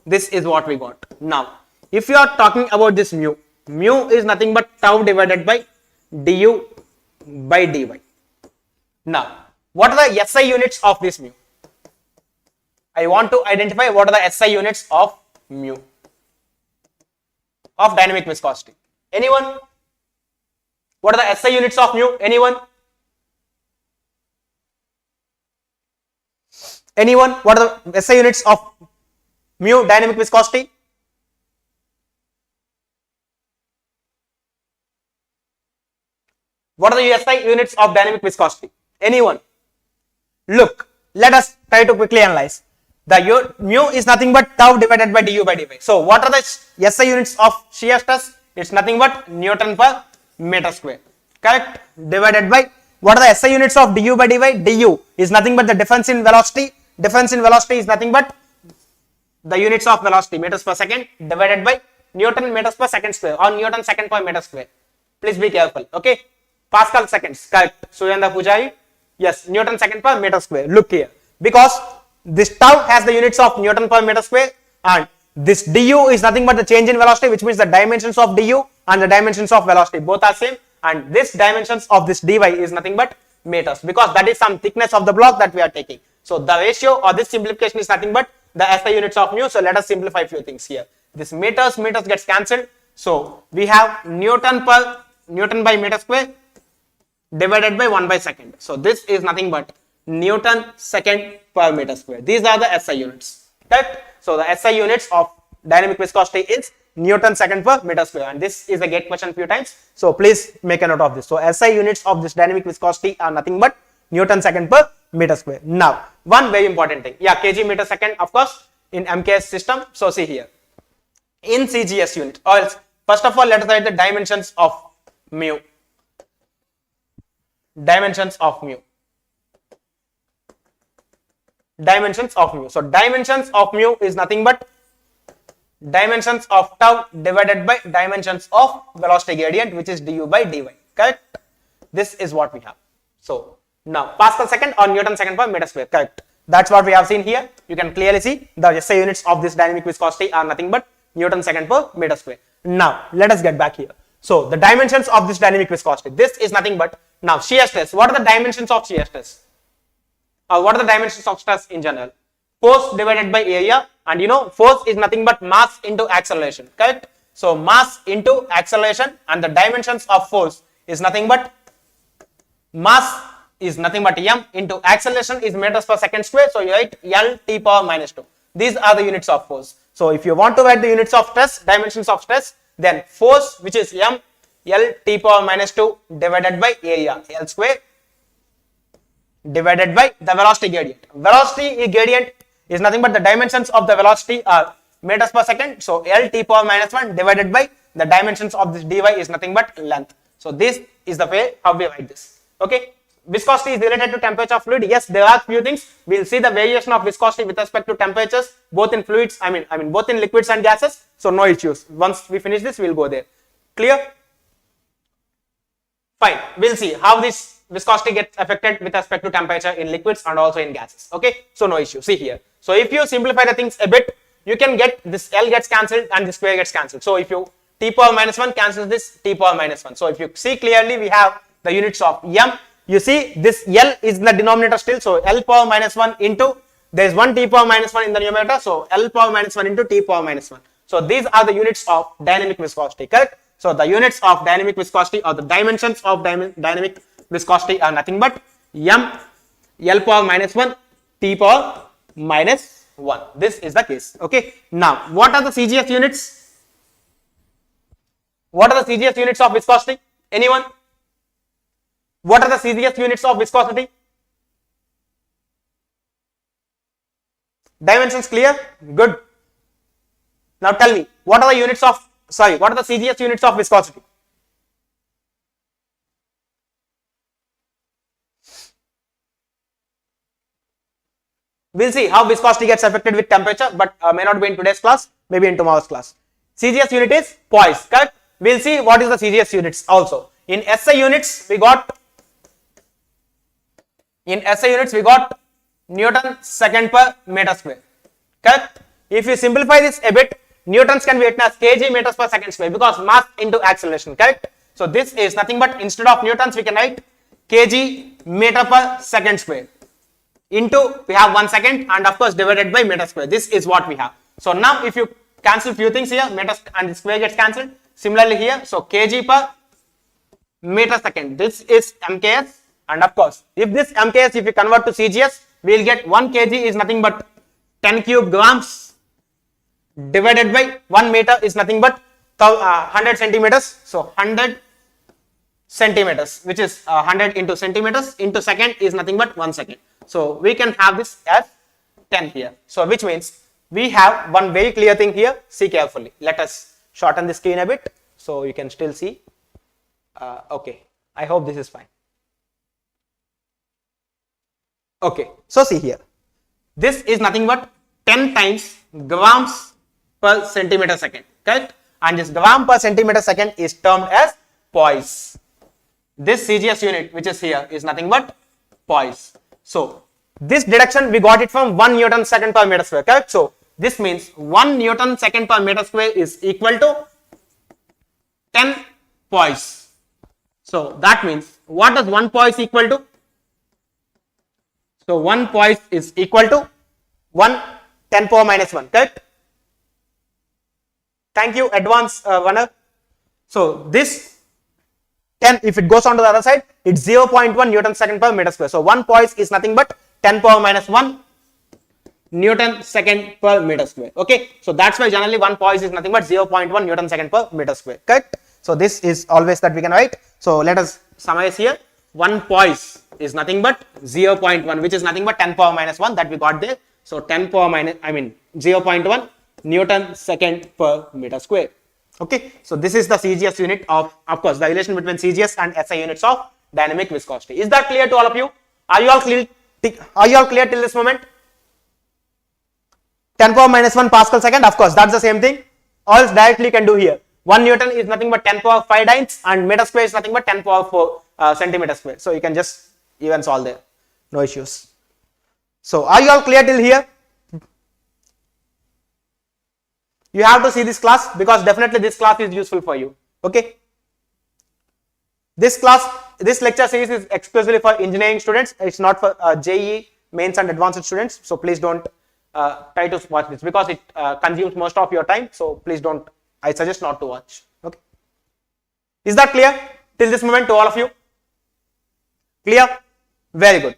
This is what we got. Now, if you are talking about this mu is nothing but tau divided by du by dy. Now, what are the SI units of this mu? I want to identify what are the SI units of mu, of dynamic viscosity. Anyone? What are the SI units of mu? Anyone? Anyone? What are the SI units of mu dynamic viscosity? What are the SI units of dynamic viscosity? Anyone? Look, let us try to quickly analyze. The mu is nothing but tau divided by du by dy. So what are the SI units of shear stress? It's nothing but Newton per meter square, correct? Divided by, what are the SI units of du by dy? Du is nothing but the difference in velocity. Difference in velocity is nothing but the units of velocity, meters per second, divided by Newton meters per second square or Newton second per meter square. Please be careful, okay? Pascal seconds, correct? Suyanda Pujari, yes, Newton second per meter square. Look here, because this tau has the units of Newton per meter square, and this du is nothing but the change in velocity, which means the dimensions of du and the dimensions of velocity both are same, and this dimensions of this dy is nothing but meters, because that is some thickness of the block that we are taking. So the ratio or this simplification is nothing but the SI units of mu. So let us simplify a few things here. This meters gets cancelled. So we have Newton by meter square divided by 1 by second. So this is nothing but Newton second per meter square. These are the SI units, correct? So the SI units of dynamic viscosity is Newton second per meter square, and this is a gate question few times. So please make a note of this. So SI units of this dynamic viscosity are nothing but Newton second per meter square. Now, one very important thing. Yeah, kg meter second, of course, in MKS system. So see here, in CGS unit, or else, first of all, let us write the dimensions of mu. Dimensions of mu. Dimensions of mu. So dimensions of mu is nothing but dimensions of tau divided by dimensions of velocity gradient, which is du by dy, correct? This is what we have. So now Pascal second or Newton second per meter square, correct? That's what we have seen here. You can clearly see the SI units of this dynamic viscosity are nothing but Newton second per meter square. Now let us get back here. So the dimensions of this dynamic viscosity, this is nothing but, now shear stress. What are the dimensions of shear stress? What are the dimensions of stress in general? Force divided by area, and you know force is nothing but mass into acceleration, correct? So mass into acceleration, and the dimensions of force is nothing but mass is nothing but m into acceleration is meters per second square. So you write L T power minus 2. These are the units of force. So if you want to write the units of stress, dimensions of stress, then force, which is m L T power minus 2 divided by area, L square, divided by the velocity gradient. Velocity gradient is nothing but the dimensions of the velocity are meters per second. So L T power minus 1 divided by the dimensions of this dy is nothing but length. So this is the way how we write this. Okay. Viscosity is related to temperature of fluid. Yes, there are few things. We will see the variation of viscosity with respect to temperatures, both in fluids, I mean both in liquids and gases. So no issues. Once we finish this, we will go there. Clear? Fine. We'll see how this viscosity gets affected with respect to temperature in liquids and also in gases. Okay. So no issue. See here. So if you simplify the things a bit, you can get this L gets cancelled and the square gets cancelled. So if you T power minus 1 cancels this T power minus 1. So if you see clearly, we have the units of m. You see this L is in the denominator still. So L power minus 1 into, there is 1 T power minus 1 in the numerator. So L power minus 1 into T power minus 1. So these are the units of dynamic viscosity, correct? So the units of dynamic viscosity or the dimensions of dynamic viscosity are nothing but m L power minus 1 T power minus 1. This is the case. Okay. Now what are the CGS units? What are the CGS units of viscosity? Anyone? What are the CGS units of viscosity? Dimensions clear? Good. Now tell me, what are the units of, what are the CGS units of viscosity? We'll see how viscosity gets affected with temperature, but may not be in today's class, maybe in tomorrow's class. CGS unit is poise, correct? We'll see what is the CGS units also. In SI units, we got Newton second per meter square, correct? If you simplify this a bit, newtons can be written as kg meters per second square because mass into acceleration, correct? So this is nothing but instead of newtons we can write kg meter per second square into we have 1 second and of course divided by meter square. This is what we have. So now if you cancel few things here, meter and the square gets cancelled. Similarly here, so kg per meter second. This is MKS, and of course if this MKS if you convert to CGS, we will get 1 kg is nothing but 10 cube grams divided by 1 meter is nothing but 100 centimeters. So 100 centimeters, which is 100 into centimeters into second is nothing but 1 second. So we can have this as 10 here. So which means we have one very clear thing here. See carefully. Let us shorten the screen a bit so you can still see. Okay, I hope this is fine. Okay, so see here. This is nothing but 10 times grams per centimeter second, correct? And this gram per centimeter second is termed as poise. This CGS unit which is here is nothing but poise. So this deduction we got it from 1 Newton second per meter square, correct? So this means 1 Newton second per meter square is equal to 10 poise. So that means what does 1 poise equal to? So 1 poise is equal to 10 power minus 1, correct? Thank you, advance Vanar. So this 10, if it goes on to the other side, it's 0.1 Newton second per meter square. So 1 poise is nothing but 10 power minus 1 Newton second per meter square. Okay, so that's why generally 1 poise is nothing but 0.1 Newton second per meter square, correct? So this is always that we can write. So let us summarize here. 1 poise is nothing but 0.1, which is nothing but 10 power minus 1 that we got there. So 10 power minus, 0.1 Newton second per meter square. Okay, so this is the CGS unit of course, the relation between CGS and SI units of dynamic viscosity. Is that clear to all of you? Are you all clear? Are you all clear till this moment? 10 power minus 1 Pascal second, of course, that's the same thing. All directly can do here. 1 Newton is nothing but 10 power 5 dynes and meter square is nothing but 10 power 4 centimeter square. So you can just even solve there. No issues. So are you all clear till here? You have to see this class because definitely this class is useful for you. Okay. This lecture series is exclusively for engineering students. It's not for JEE mains and advanced students. So please don't try to watch this because it consumes most of your time. So please don't. I suggest not to watch. Okay. Is that clear till this moment to all of you? Clear? Very good.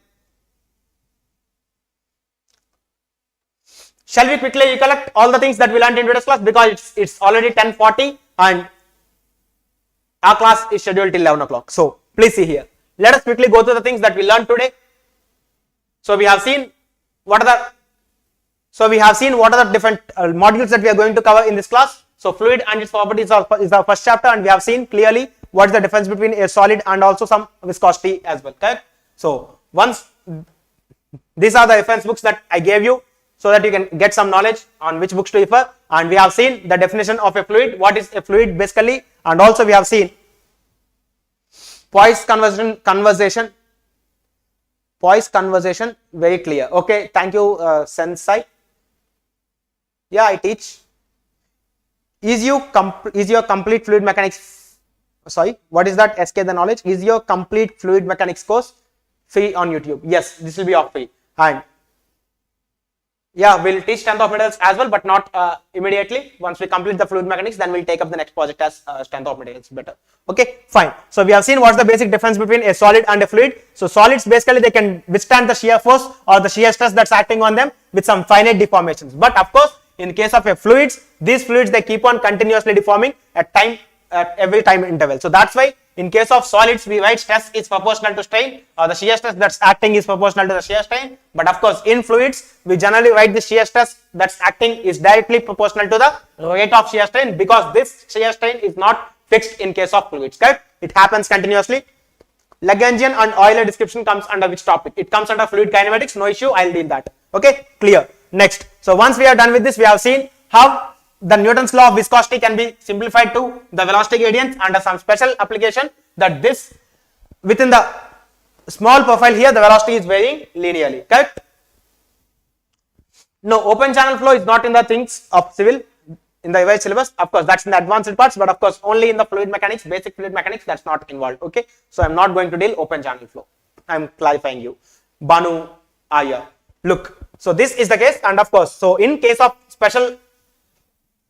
Shall we quickly recollect all the things that we learned in today's class because it's already 10:40 and our class is scheduled till 11 o'clock. So please see here. Let us quickly go through the things that we learned today. So we have seen what are the different modules that we are going to cover in this class. So fluid and its properties is our first chapter, and we have seen clearly what is the difference between a solid and also some viscosity as well. Correct? So once these are the reference books that I gave you, so that you can get some knowledge on which books to refer, and we have seen the definition of a fluid, what is a fluid basically, and also we have seen poise conversation, very clear. Okay, thank you Sensei. Yeah, I teach. Is your complete fluid mechanics, sorry, what is that? SK the knowledge. Is your complete fluid mechanics course free on YouTube? Yes, this will be off free. And yeah, we'll teach strength of materials as well, but not immediately. Once we complete the fluid mechanics, then we'll take up the next project as strength of materials better. Okay, fine. So we have seen what's the basic difference between a solid and a fluid. So solids basically they can withstand the shear force or the shear stress that's acting on them with some finite deformations. But of course, in case of a fluids, these fluids they keep on continuously deforming at every time interval. So that's why in case of solids we write stress is proportional to strain, or the shear stress that's acting is proportional to the shear strain. But of course in fluids we generally write the shear stress that's acting is directly proportional to the rate of shear strain, because this shear strain is not fixed in case of fluids. Correct? It happens continuously. Lagrangian and Euler description comes under which topic? It comes under fluid kinematics. No issue, I'll deal that. Okay, clear. Next, so once we are done with this, we have seen how the Newton's law of viscosity can be simplified to the velocity gradient under some special application, that this within the small profile here the velocity is varying linearly, correct? No, open channel flow is not in the things of civil in the revised syllabus. Of course, that's in the advanced parts, but of course only in the fluid mechanics, basic fluid mechanics, that's not involved. Okay, so I'm not going to deal open channel flow. I'm clarifying you. Banu Aya. Look, so this is the case, and of course, so in case of special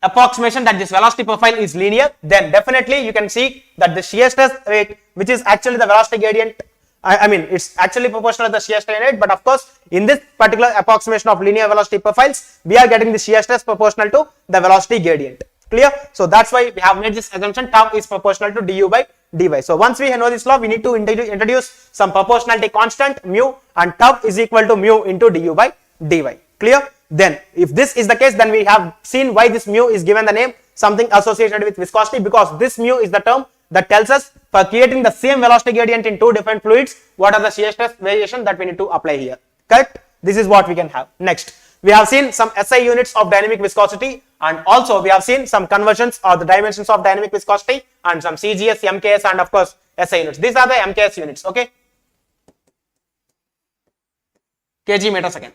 approximation that this velocity profile is linear, then definitely you can see that the shear stress rate, which is actually the velocity gradient, I mean it's actually proportional to the shear strain rate, but of course in this particular approximation of linear velocity profiles, we are getting the shear stress proportional to the velocity gradient. Clear? So that's why we have made this assumption tau is proportional to du by dy. So once we know this law, we need to introduce some proportionality constant mu, and tau is equal to mu into du by dy. Clear? Then if this is the case, then we have seen why this mu is given the name something associated with viscosity, because this mu is the term that tells us for creating the same velocity gradient in two different fluids, what are the shear stress variation that we need to apply here. Correct? This is what we can have. Next, we have seen some SI units of dynamic viscosity, and also we have seen some conversions or the dimensions of dynamic viscosity, and some CGS, MKS, and of course SI units. These are the MKS units. Okay, kg meter second.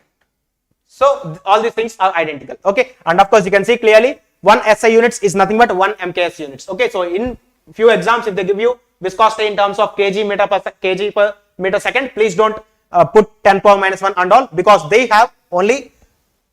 So all these things are identical. Okay, and of course you can see clearly one SI units is nothing but one MKS units. Okay, so in few exams, if they give you viscosity in terms of kg per meter second, please don't put 10 power minus 1 and all, because they have only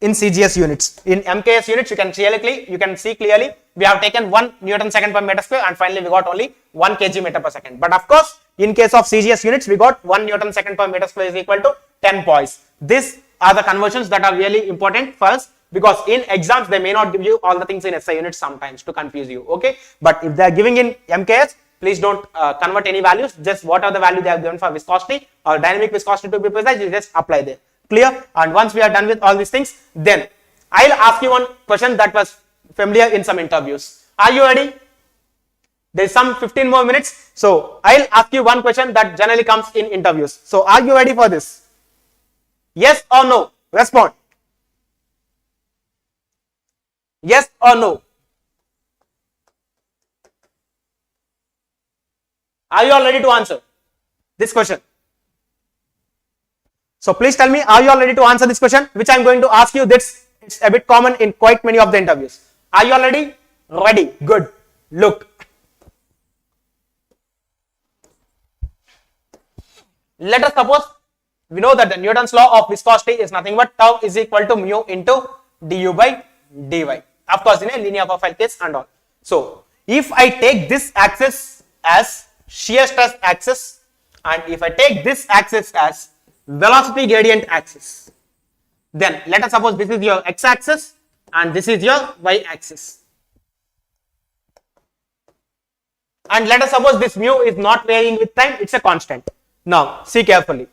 in CGS units. In MKS units, you can see clearly we have taken 1 Newton second per meter square, and finally we got only 1 kg meter per second. But of course, in case of CGS units, we got 1 Newton second per meter square is equal to 10 poise. These are the conversions that are really important for us, because in exams they may not give you all the things in SI units sometimes to confuse you. Okay, but if they are giving in MKS, please don't convert any values, just what are the value they have given for viscosity or dynamic viscosity to be precise, you just apply there. Clear? And once we are done with all these things, then I'll ask you one question that was familiar in some interviews. Are you ready? There's some 15 more minutes, so I'll ask you one question that generally comes in interviews. So are you ready for this? Yes or no? Respond. Yes or no? Are you all ready to answer this question? So please tell me, are you all ready to answer this question, which I am going to ask you? This it's a bit common in quite many of the interviews. Are you all ready? Ready. Good. Look. Let us suppose we know that the Newton's law of viscosity is nothing but tau is equal to mu into du by dy. Of course, in a linear profile case and all. So if I take this axis as shear stress axis, and if I take this axis as velocity gradient axis, then let us suppose this is your x axis and this is your y axis, and let us suppose this mu is not varying with time, it's a constant. Now see carefully,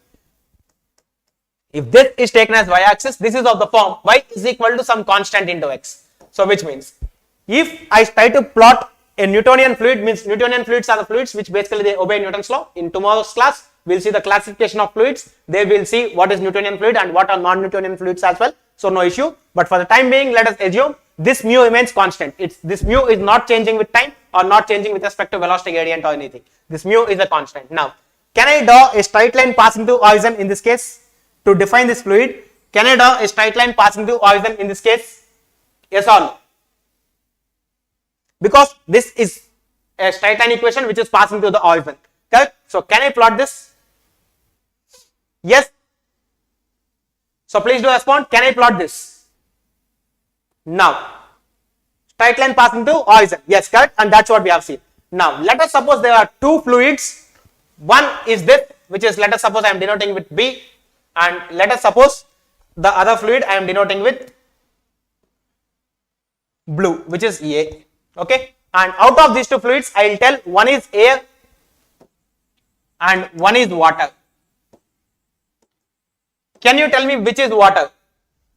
if this is taken as y axis, this is of the form y is equal to some constant into x. So which means if I try to plot a Newtonian fluid, means Newtonian fluids are the fluids which basically they obey Newton's law. In tomorrow's class, we'll see the classification of fluids. They will see what is Newtonian fluid and what are non-Newtonian fluids as well. So no issue. But for the time being, let us assume this mu remains constant. This mu is not changing with time or not changing with respect to velocity gradient or anything. This mu is a constant. Now, can I draw a straight line passing through origin in this case to define this fluid? Can I draw a straight line passing through origin in this case? Yes or no? Because this is a straight line equation which is passing through the origin. Correct? So can I plot this? Yes. So please do respond. Can I plot this? Now, straight line passing through origin. Yes, correct. And that's what we have seen. Now, let us suppose there are two fluids. One is this, which is, let us suppose I am denoting with B, and let us suppose the other fluid I am denoting with blue, which is A. Okay, and out of these two fluids, I will tell one is air and one is water. Can you tell me which is water?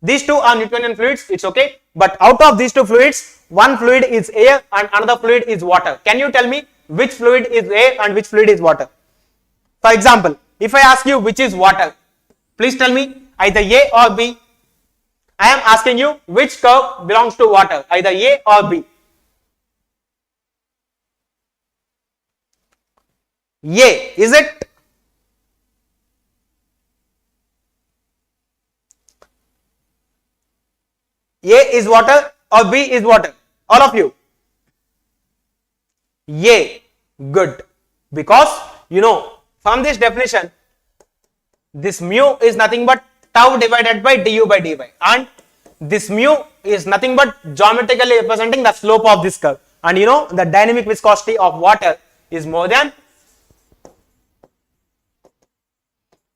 These two are Newtonian fluids, it's okay, but out of these two fluids, one fluid is air and another fluid is water. Can you tell me which fluid is air and which fluid is water? For example, if I ask you which is water, please tell me either A or B. I am asking you which curve belongs to water, either A or B. A, is it? A is water or B is water? All of you. A, good. Because you know from this definition, this mu is nothing but tau divided by du by dy, and this mu is nothing but geometrically representing the slope of this curve, and you know the dynamic viscosity of water is more than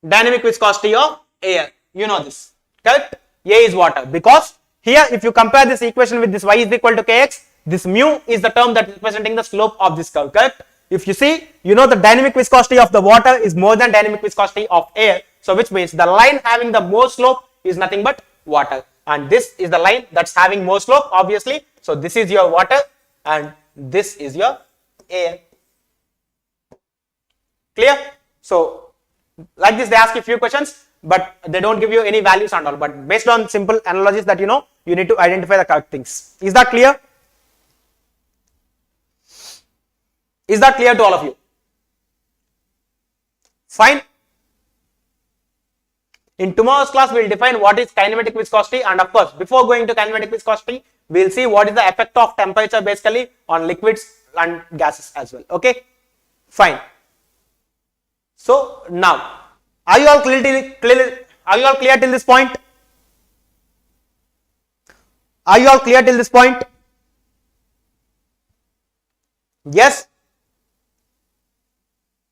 dynamic viscosity of air. You know this, correct? A is water, because here if you compare this equation with this y is equal to kx, this mu is the term that is representing the slope of this curve, correct? If you see, you know the dynamic viscosity of the water is more than dynamic viscosity of air, so which means the line having the more slope is nothing but water, and this is the line that's having more slope, obviously. So this is your water and this is your air. Clear? So like this they ask you few questions, but they don't give you any values and all, but based on simple analogies that you know, you need to identify the correct things. Is that clear? Is that clear to all of you? Fine. In tomorrow's class, we will define what is kinematic viscosity, and of course, before going to kinematic viscosity, we will see what is the effect of temperature basically on liquids and gases as well. Okay, fine. So now, are you all clear till this point? Are you all clear till this point? Yes.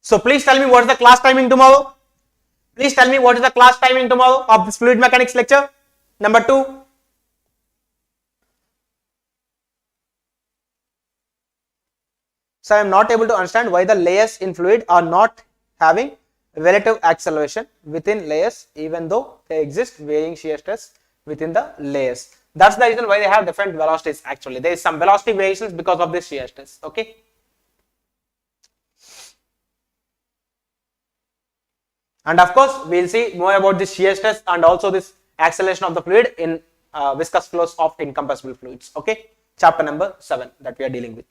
So please tell me what is the class timing tomorrow? Please tell me what is the class timing tomorrow of this fluid mechanics lecture number 2. So I am not able to understand why the layers in fluid are not having relative acceleration within layers, even though they exist varying shear stress within the layers. That's the reason why they have different velocities. Actually, there is some velocity variations because of this shear stress. Okay. And of course, we will see more about this shear stress and also this acceleration of the fluid in viscous flows of incompressible fluids. Okay, chapter number 7 that we are dealing with.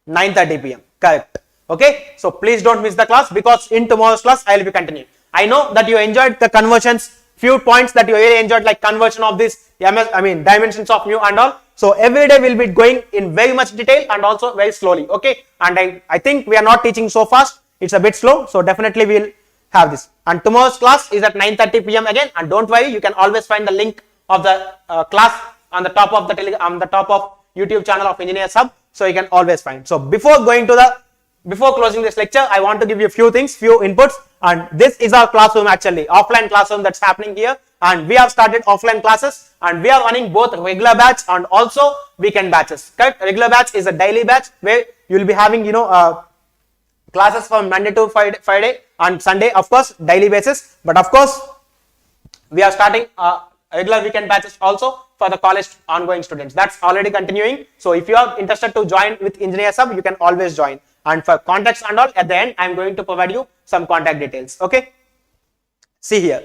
9:30 p.m. Correct. Okay, so please don't miss the class, because in tomorrow's class I will be continuing. I know that you enjoyed the conversions, few points that you really enjoyed, like conversion of this dimensions of mu and all. So every day we'll be going in very much detail and also very slowly. Okay, and I think we are not teaching so fast, it's a bit slow, so definitely we'll have this. And tomorrow's class is at 9:30 p.m. again, and don't worry, you can always find the link of the class on the top of the YouTube channel of Engineers Hub, so you can always find. So before closing this lecture, I want to give you a few things, few inputs, and this is our classroom, actually offline classroom that's happening here, and we have started offline classes, and we are running both regular batch and also weekend batches. Correct? Regular batch is a daily batch where you will be having classes from Monday to Friday and Sunday, of course, daily basis. But of course, we are starting regular weekend batches also for the college ongoing students. That's already continuing. So if you are interested to join with Engineers Hub, you can always join. And for contacts and all, at the end, I am going to provide you some contact details. Okay. See here.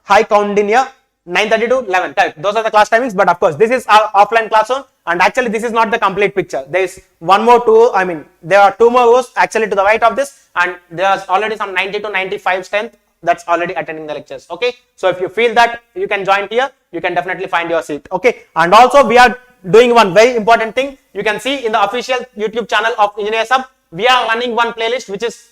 Hi Kaundinya, 9:30 to 11. Correct. Those are the class timings. But of course, this is our offline classroom. And actually, this is not the complete picture. There is there are 2 more rows actually to the right of this, and there is already some 90 to 95 strength that's already attending the lectures. Okay. So if you feel that you can join here, you can definitely find your seat. Okay. And also we are doing one very important thing. You can see in the official YouTube channel of Engineers Hub, we are running one playlist which is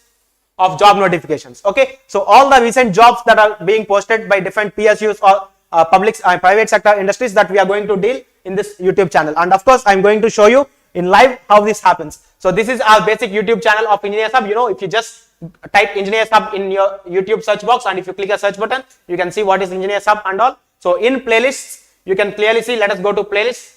of job notifications. Okay. So all the recent jobs that are being posted by different PSUs or private sector industries that we are going to deal in this YouTube channel. And of course, I'm going to show you in live how this happens. So this is our basic YouTube channel of Engineers Hub. If you just type Engineers Hub in your YouTube search box, and if you click a search button, you can see what is Engineers Hub and all. So in playlists, you can clearly see, let us go to playlists.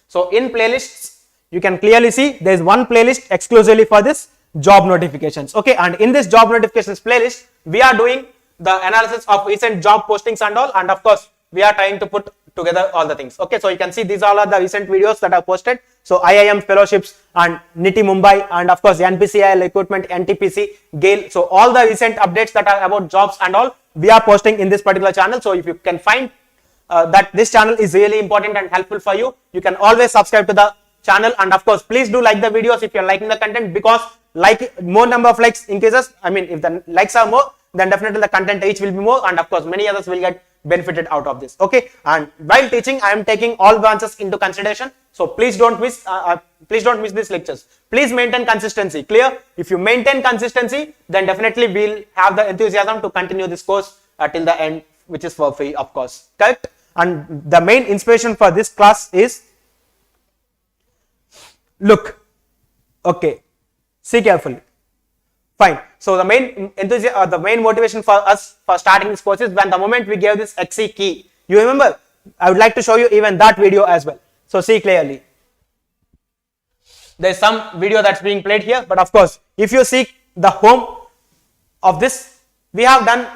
So in playlists, you can clearly see there is one playlist exclusively for this job notifications. Okay, and in this job notifications playlist, we are doing the analysis of recent job postings and all, and of course we are trying to put together all the things. Okay, so you can see these all are the recent videos that I posted. So IIM fellowships and NITI Mumbai, and of course NPCIL equipment, NTPC, GAIL. So all the recent updates that are about jobs and all, we are posting in this particular channel. So if you can find that this channel is really important and helpful for you, you can always subscribe to the channel. And of course, please do like the videos if you're liking the content, because like more number of likes increases, I mean, if the likes are more, then definitely the content reach will be more, and of course many others will get benefited out of this. Okay, and while teaching, I am taking all branches into consideration, so please don't miss these lectures. Please maintain consistency. Clear? If you maintain consistency, then definitely we'll have the enthusiasm to continue this course till the end, which is for free, of course. Correct? And the main inspiration for this class is, look, okay, see carefully. Fine. So the main enthusiasm, the main motivation for us for starting this course is when the moment we gave this XC key. You remember? I would like to show you even that video as well. So see clearly. There is some video that's being played here, but of course, if you see the home of this, we have done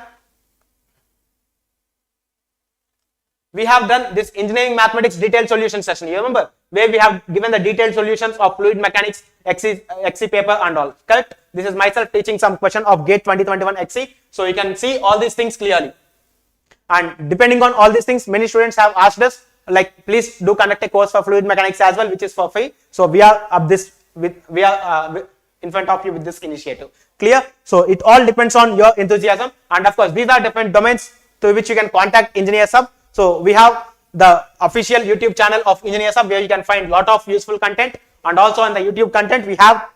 this engineering mathematics detailed solution session. You remember, where we have given the detailed solutions of fluid mechanics, XC paper and all. Correct? This is myself teaching some question of GATE 2021 XC. So you can see all these things clearly. And depending on all these things, many students have asked us, like, please do conduct a course for fluid mechanics as well, which is for free. So we are in front of you with this initiative. Clear? So it all depends on your enthusiasm. And of course, these are different domains to which you can contact Engineers Hub. So we have the official YouTube channel of Engineers Hub, where you can find a lot of useful content, and also on the YouTube content we have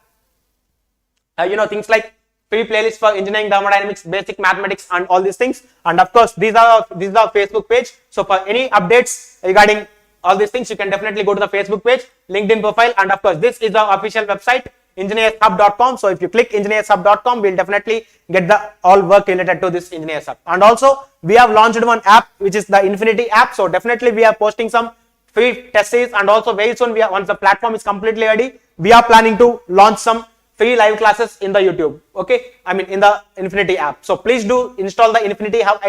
things like free playlists for engineering, thermodynamics, basic mathematics and all these things. And of course these are our Facebook page. So for any updates regarding all these things, you can definitely go to the Facebook page, LinkedIn profile, and of course this is our official website, engineershub.com. So if you click engineershub.com, we'll definitely get the all work related to this Engineers Hub. And also we have launched one app, which is the Infinity app. So definitely we are posting some free test series, and also very soon once the platform is completely ready, we are planning to launch some free live classes in the YouTube. Okay, I mean in the Infinity app. So please do install the Infinity Hub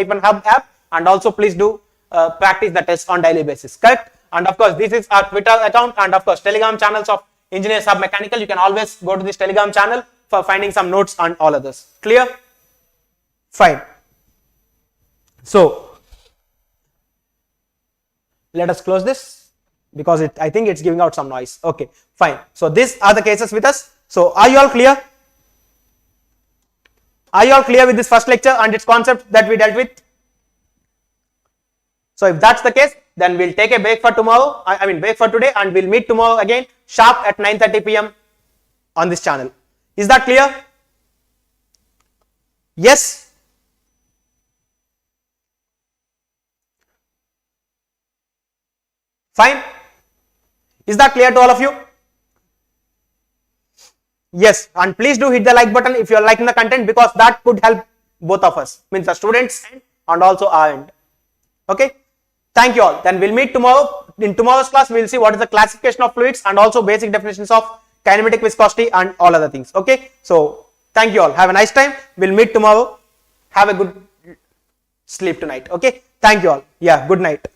app, and also please do practice the test on daily basis. Correct? And of course this is our Twitter account, and of course Telegram channels of Engineers Hub Mechanical. You can always go to this Telegram channel for finding some notes and all others. Clear? Fine. So let us close this, because I think it's giving out some noise. Okay, fine. So these are the cases with us. So are you all clear? Are you all clear with this first lecture and its concept that we dealt with? So if that's the case, then we'll take a break for tomorrow, break for today, and we'll meet tomorrow again sharp at 9:30 p.m. on this channel. Is that clear? Yes? Fine? Is that clear to all of you? Yes, and please do hit the like button if you are liking the content, because that could help both of us, means the students and also our end. Okay? Thank you all. Then we'll meet tomorrow. In tomorrow's class, we'll see what is the classification of fluids and also basic definitions of kinematic viscosity and all other things. Okay? So, thank you all. Have a nice time. We'll meet tomorrow. Have a good sleep tonight. Okay? Thank you all. Yeah, good night.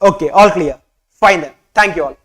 Okay, all clear. Fine then. Thank you all.